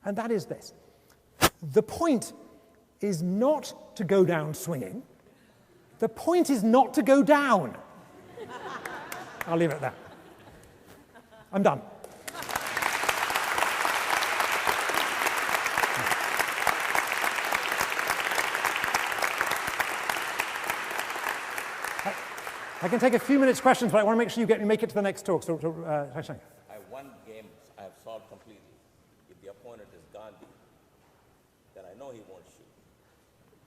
And that is this. The point is not to go down swinging. The point is not to go down. I'll leave it at that. I'm done. I can take a few minutes questions, but I want to make sure you make it to the next talk. So, I have one game I have solved completely. If the opponent Gandhi, then I know he won't shoot.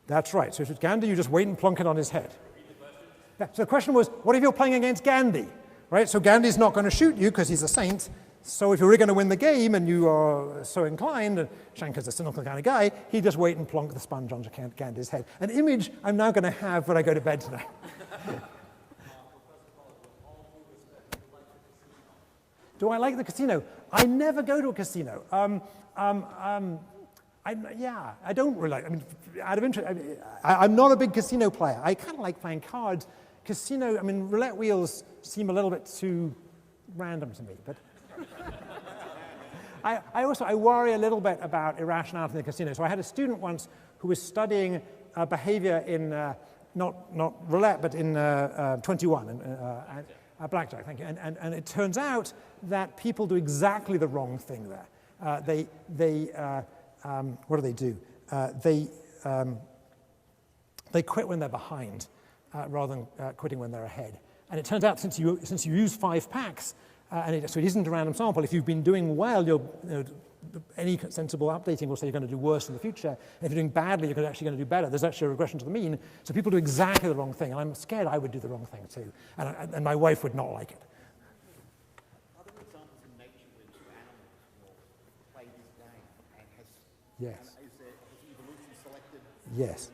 That's right. So if it's Gandhi, you just wait and plonk it on his head. Yeah, so the question was, what if you're playing against Gandhi? Right? So Gandhi's not going to shoot you because he's a saint. So if you're going to win the game and you are so inclined, and Shankar's a cynical kind of guy, he'd just wait and plonk the sponge onto Gandhi's head. An image I'm now going to have when I go to bed tonight. Do I like the casino? I never go to a casino. I don't really like, I mean, out of interest, I'm not a big casino player. I kind of like playing cards. Casino, I mean, roulette wheels seem a little bit too random to me, but I worry a little bit about irrationality in the casino. So I had a student once who was studying behavior in, not roulette, but in 21, blackjack, thank you. And it turns out that people do exactly the wrong thing there. What do they do? They quit when they're behind rather than quitting when they're ahead. And it turns out since you use 5 packs, so it isn't a random sample, if you've been doing well, any sensible updating will say you're going to do worse in the future. And if you're doing badly, you're actually going to do better. There's actually a regression to the mean. So people do exactly the wrong thing. And I'm scared I would do the wrong thing too. And my wife would not like it. Are there examples in nature where 2 animals will play this game and has Yes. has evolution selected Yes.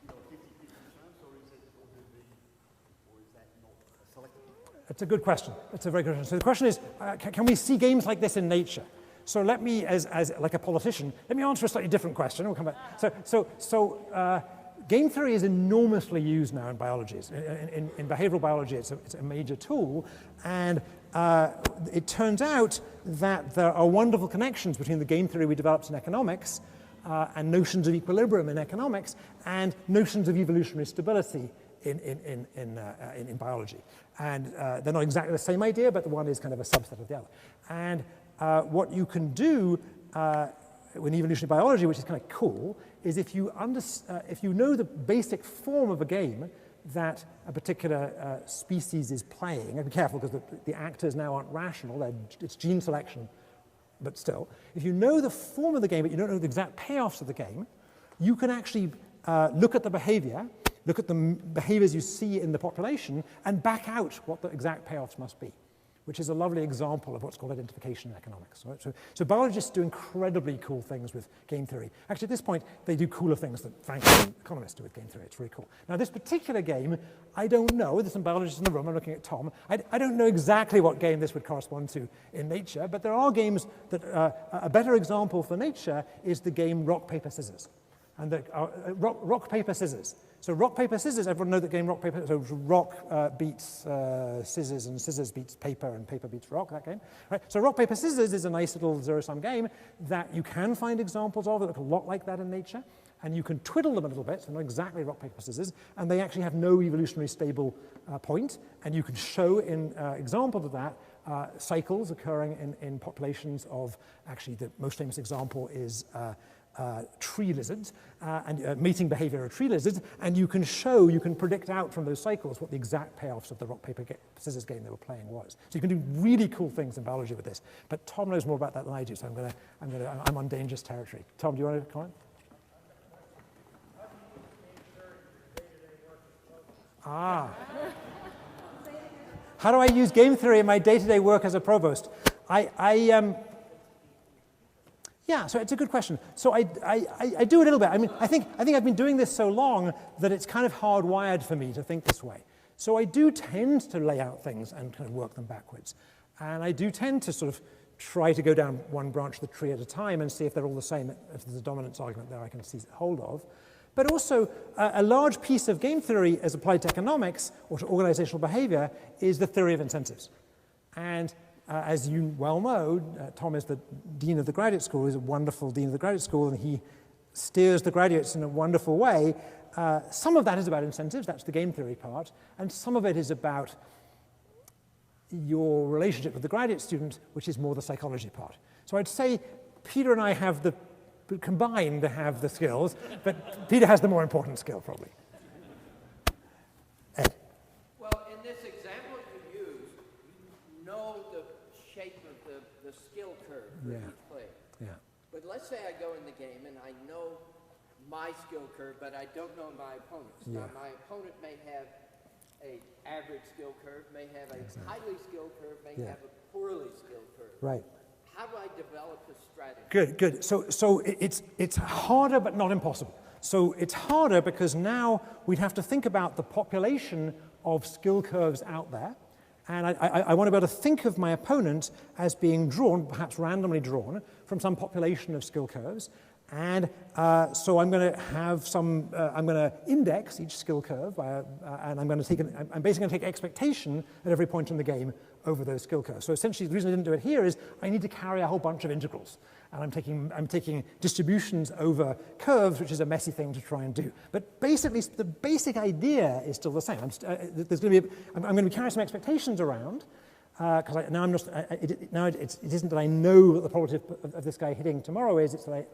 50-50 chance, or is that not selected? It's a good question. It's a very good question. So the question is, can we see games like this in nature? So let me, as like a politician, let me answer a slightly different question. We'll come back. So game theory is enormously used now in biology. In behavioral biology, it's a major tool. And it turns out that there are wonderful connections between the game theory we developed in economics and notions of equilibrium in economics and notions of evolutionary stability in biology. And they're not exactly the same idea, but the one is kind of a subset of the other. And what you can do in evolutionary biology, which is kind of cool, is if you know the basic form of a game that a particular species is playing, and be careful because the actors now aren't rational, it's gene selection, but still, if you know the form of the game but you don't know the exact payoffs of the game, you can actually look at the behavior, look at the behaviors you see in the population, and back out what the exact payoffs must be, which is a lovely example of what's called identification in economics. Right? So biologists do incredibly cool things with game theory. Actually, at this point, they do cooler things than, frankly, economists do with game theory. It's really cool. Now, this particular game, I don't know. There's some biologists in the room. I'm looking at Tom. I don't know exactly what game this would correspond to in nature, but there are games that a better example for nature is the game rock, paper, scissors. And rock, paper, scissors. So rock, paper, scissors, everyone know that game rock, paper, so rock beats scissors and scissors beats paper and paper beats rock, that game. Right? So rock, paper, scissors is a nice little zero-sum game that you can find examples of that look a lot like that in nature. And you can twiddle them a little bit, so not exactly rock, paper, scissors, and they actually have no evolutionary stable point. And you can show in examples of that cycles occurring in populations of, actually the most famous example is tree lizards and mating behavior of tree lizards, and you can predict out from those cycles what the exact payoffs of the rock, paper, scissors game they were playing was. So you can do really cool things in biology with this. But Tom knows more about that than I do, so I'm on dangerous territory. Tom, do you want to comment? How do I use game theory in my day-to-day work as a provost? Yeah, so it's a good question. So I do a little bit. I mean, I think I've been doing this so long that it's kind of hardwired for me to think this way. So I do tend to lay out things and kind of work them backwards. And I do tend to sort of try to go down one branch of the tree at a time and see if they're all the same. If there's a dominance argument there I can seize hold of. But also, a large piece of game theory as applied to economics or to organizational behavior is the theory of incentives. And as you well know, Tom is the dean of the graduate school. He's a wonderful dean of the graduate school, and he steers the graduates in a wonderful way. Some of that is about incentives, that's the game theory part, and some of it is about your relationship with the graduate student, which is more the psychology part. So I'd say Peter and I have combined to have the skills, but Peter has the more important skill, probably. Ed. Well, in this example you use, you know the shape of the skill curve for each player. Yeah. But let's say I go in the game and I know my skill curve, but I don't know my opponent's. Now, my opponent may have a average skill curve, may have a highly skilled curve, may have a poorly skilled curve. Right. How do I develop a strategy? Good, good. So it's harder but not impossible. So it's harder because now we'd have to think about the population of skill curves out there. And I want to be able to think of my opponent as being drawn, perhaps randomly drawn, from some population of skill curves. And so I'm going to have some, I'm going to index each skill curve, and I'm basically going to take expectation at every point in the game over those skill curves. So essentially, the reason I didn't do it here is I need to carry a whole bunch of integrals. And I'm taking distributions over curves, which is a messy thing to try and do. But basically, the basic idea is still the same. I'm going to be carrying some expectations around, because it isn't that I know what the probability of this guy hitting tomorrow is, it's that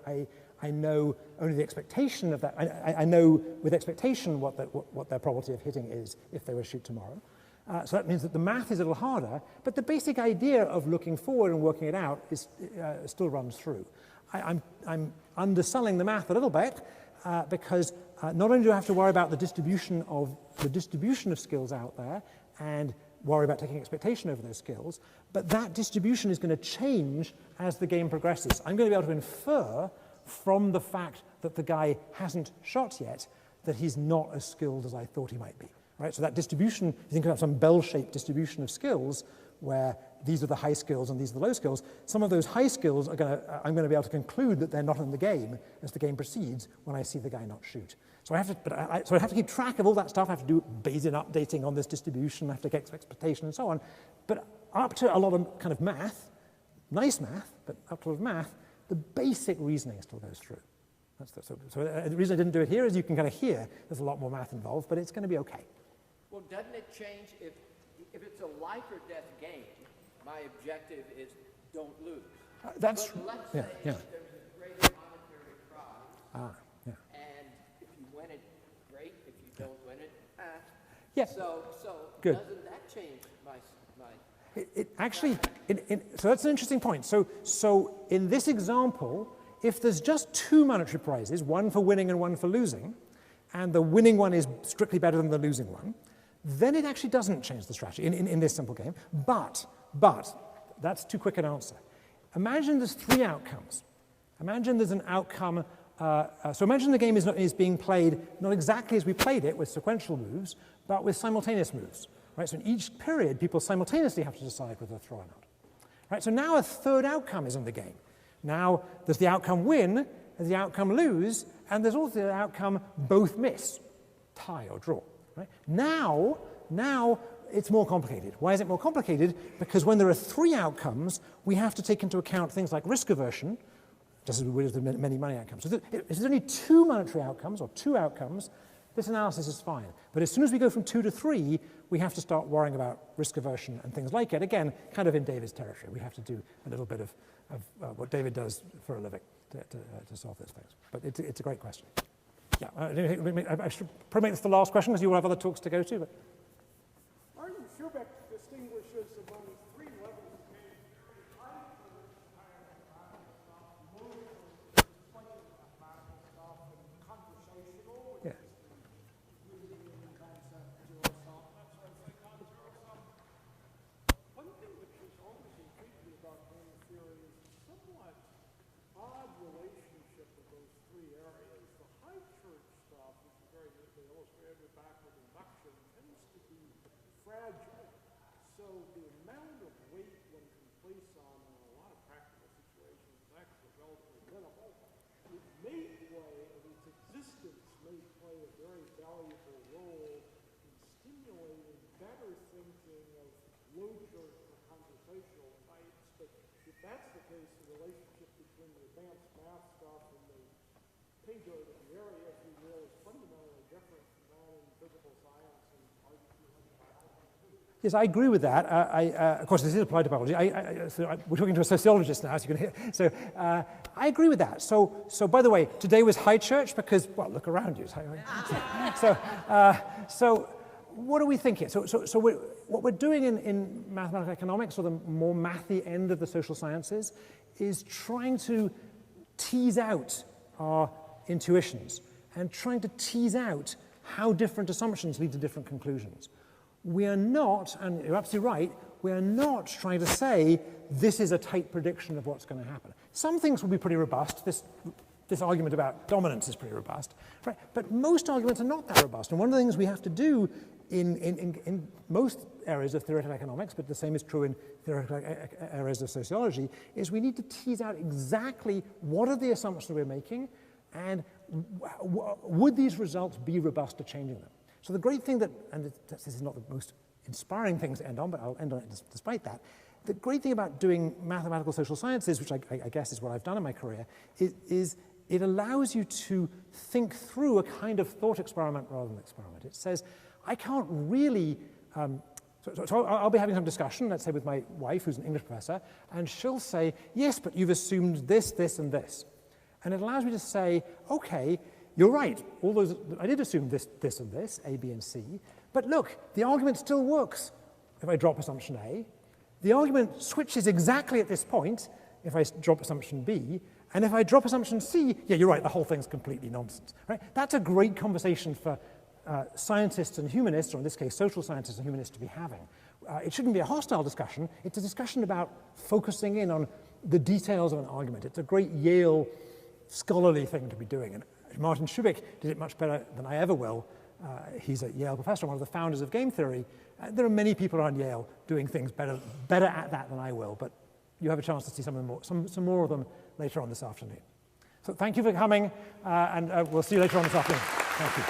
I know only the expectation of that. I know with expectation what their probability of hitting is if they were to shoot tomorrow. So that means that the math is a little harder, but the basic idea of looking forward and working it out still runs through. I'm underselling the math a little bit because not only do I have to worry about the distribution of skills out there and worry about taking expectation over those skills, but that distribution is going to change as the game progresses. I'm going to be able to infer from the fact that the guy hasn't shot yet that he's not as skilled as I thought he might be. Right? So that distribution, you think about some bell-shaped distribution of skills where these are the high skills and these are the low skills. Some of those high skills I'm going to be able to conclude that they're not in the game as the game proceeds when I see the guy not shoot. So I have to keep track of all that stuff. I have to do Bayesian updating on this distribution. I have to get expectation and so on. But up to a lot of kind of math, nice math, but up to a lot of math, the basic reasoning still goes through. So the reason I didn't do it here is you can kind of hear there's a lot more math involved, but it's going to be okay. Well, doesn't it change if it's a life or death game? My objective is don't lose. That's but let's yeah, say yeah. there's a great monetary prize, Yeah. and if you win it, great. If you don't win it, Yeah. So Good. doesn't that change my? So that's an interesting point. So in this example, if there's just two monetary prizes, one for winning and one for losing, and the winning one is strictly better than the losing one, then it actually doesn't change the strategy in this simple game. But that's too quick an answer. Imagine there's three outcomes. Imagine there's an outcome. So imagine the game is being played not exactly as we played it with sequential moves, but with simultaneous moves. Right? So in each period, people simultaneously have to decide whether to throw or not. Right? So now a third outcome is in the game. Now there's the outcome win, there's the outcome lose, and there's also the outcome both miss, tie or draw. Right? Now it's more complicated. Why is it more complicated? Because when there are three outcomes, we have to take into account things like risk aversion, just as we would with the many money outcomes. So if there's only two monetary outcomes or two outcomes, this analysis is fine. But as soon as we go from 2 to 3, we have to start worrying about risk aversion and things like it. Again, kind of in David's territory. We have to do a little bit of what David does for a living to solve those things. But it's a great question. Yeah, I should probably make this the last question because you will have other talks to go to. But Martin Schubeck distinguishes among three levels of game theory: high stuff, low slightly mathematical stuff, and conversational, which yeah. is using the concept zero sum, that sort of thing. On zero sum, one thing which has always intrigued me about game theory is a somewhat odd relationship of those three areas. The high church stuff, which is very neatly illustrated with backward induction, tends to be fragile. So the amount of weight one can place on in a lot of practical situations is actually relatively minimal. It may play, and its existence may play a very valuable role in stimulating better thinking of low church or conversational types. But if that's the case, the relationship between the advanced math stuff and the payload of the area, if you will, is fundamentally different from that in physical science and arguably biology. Yes, I agree with that. Of course, this is applied to biology. We're talking to a sociologist now, as you can hear. So I agree with that. So by the way, today was high church because, well, look around you. So what are we thinking? What we're doing in mathematical economics, or the more mathy end of the social sciences, is trying to tease out our intuitions and trying to tease out how different assumptions lead to different conclusions. We are not, and you're absolutely right, we are not trying to say this is a tight prediction of what's going to happen. Some things will be pretty robust. This argument about dominance is pretty robust, right? But most arguments are not that robust. And one of the things we have to do in most areas of theoretical economics, but the same is true in theoretical areas of sociology, is we need to tease out exactly what are the assumptions we're making and would these results be robust to changing them. So the great thing that, and this is not the most inspiring thing to end on, but I'll end on it despite that, the great thing about doing mathematical social sciences, which I guess is what I've done in my career, is it allows you to think through a kind of thought experiment rather than experiment. It says, I can't really, so I'll be having some discussion, let's say with my wife, who's an English professor, and she'll say, yes, but you've assumed this, this, and this. And it allows me to say, okay, you're right, I did assume this, this, and this, A, B, and C, but look, the argument still works if I drop assumption A. The argument switches exactly at this point if I drop assumption B, and if I drop assumption C, yeah, you're right, the whole thing's completely nonsense, right? That's a great conversation for scientists and humanists, or in this case, social scientists and humanists to be having. It shouldn't be a hostile discussion. It's a discussion about focusing in on the details of an argument. It's a great Yale scholarly thing to be doing. And Martin Shubik did it much better than I ever will. He's a Yale professor, one of the founders of game theory. There are many people around Yale doing things better at that than I will, but you have a chance to see some more of them later on this afternoon. So thank you for coming, and we'll see you later on this afternoon. Thank you.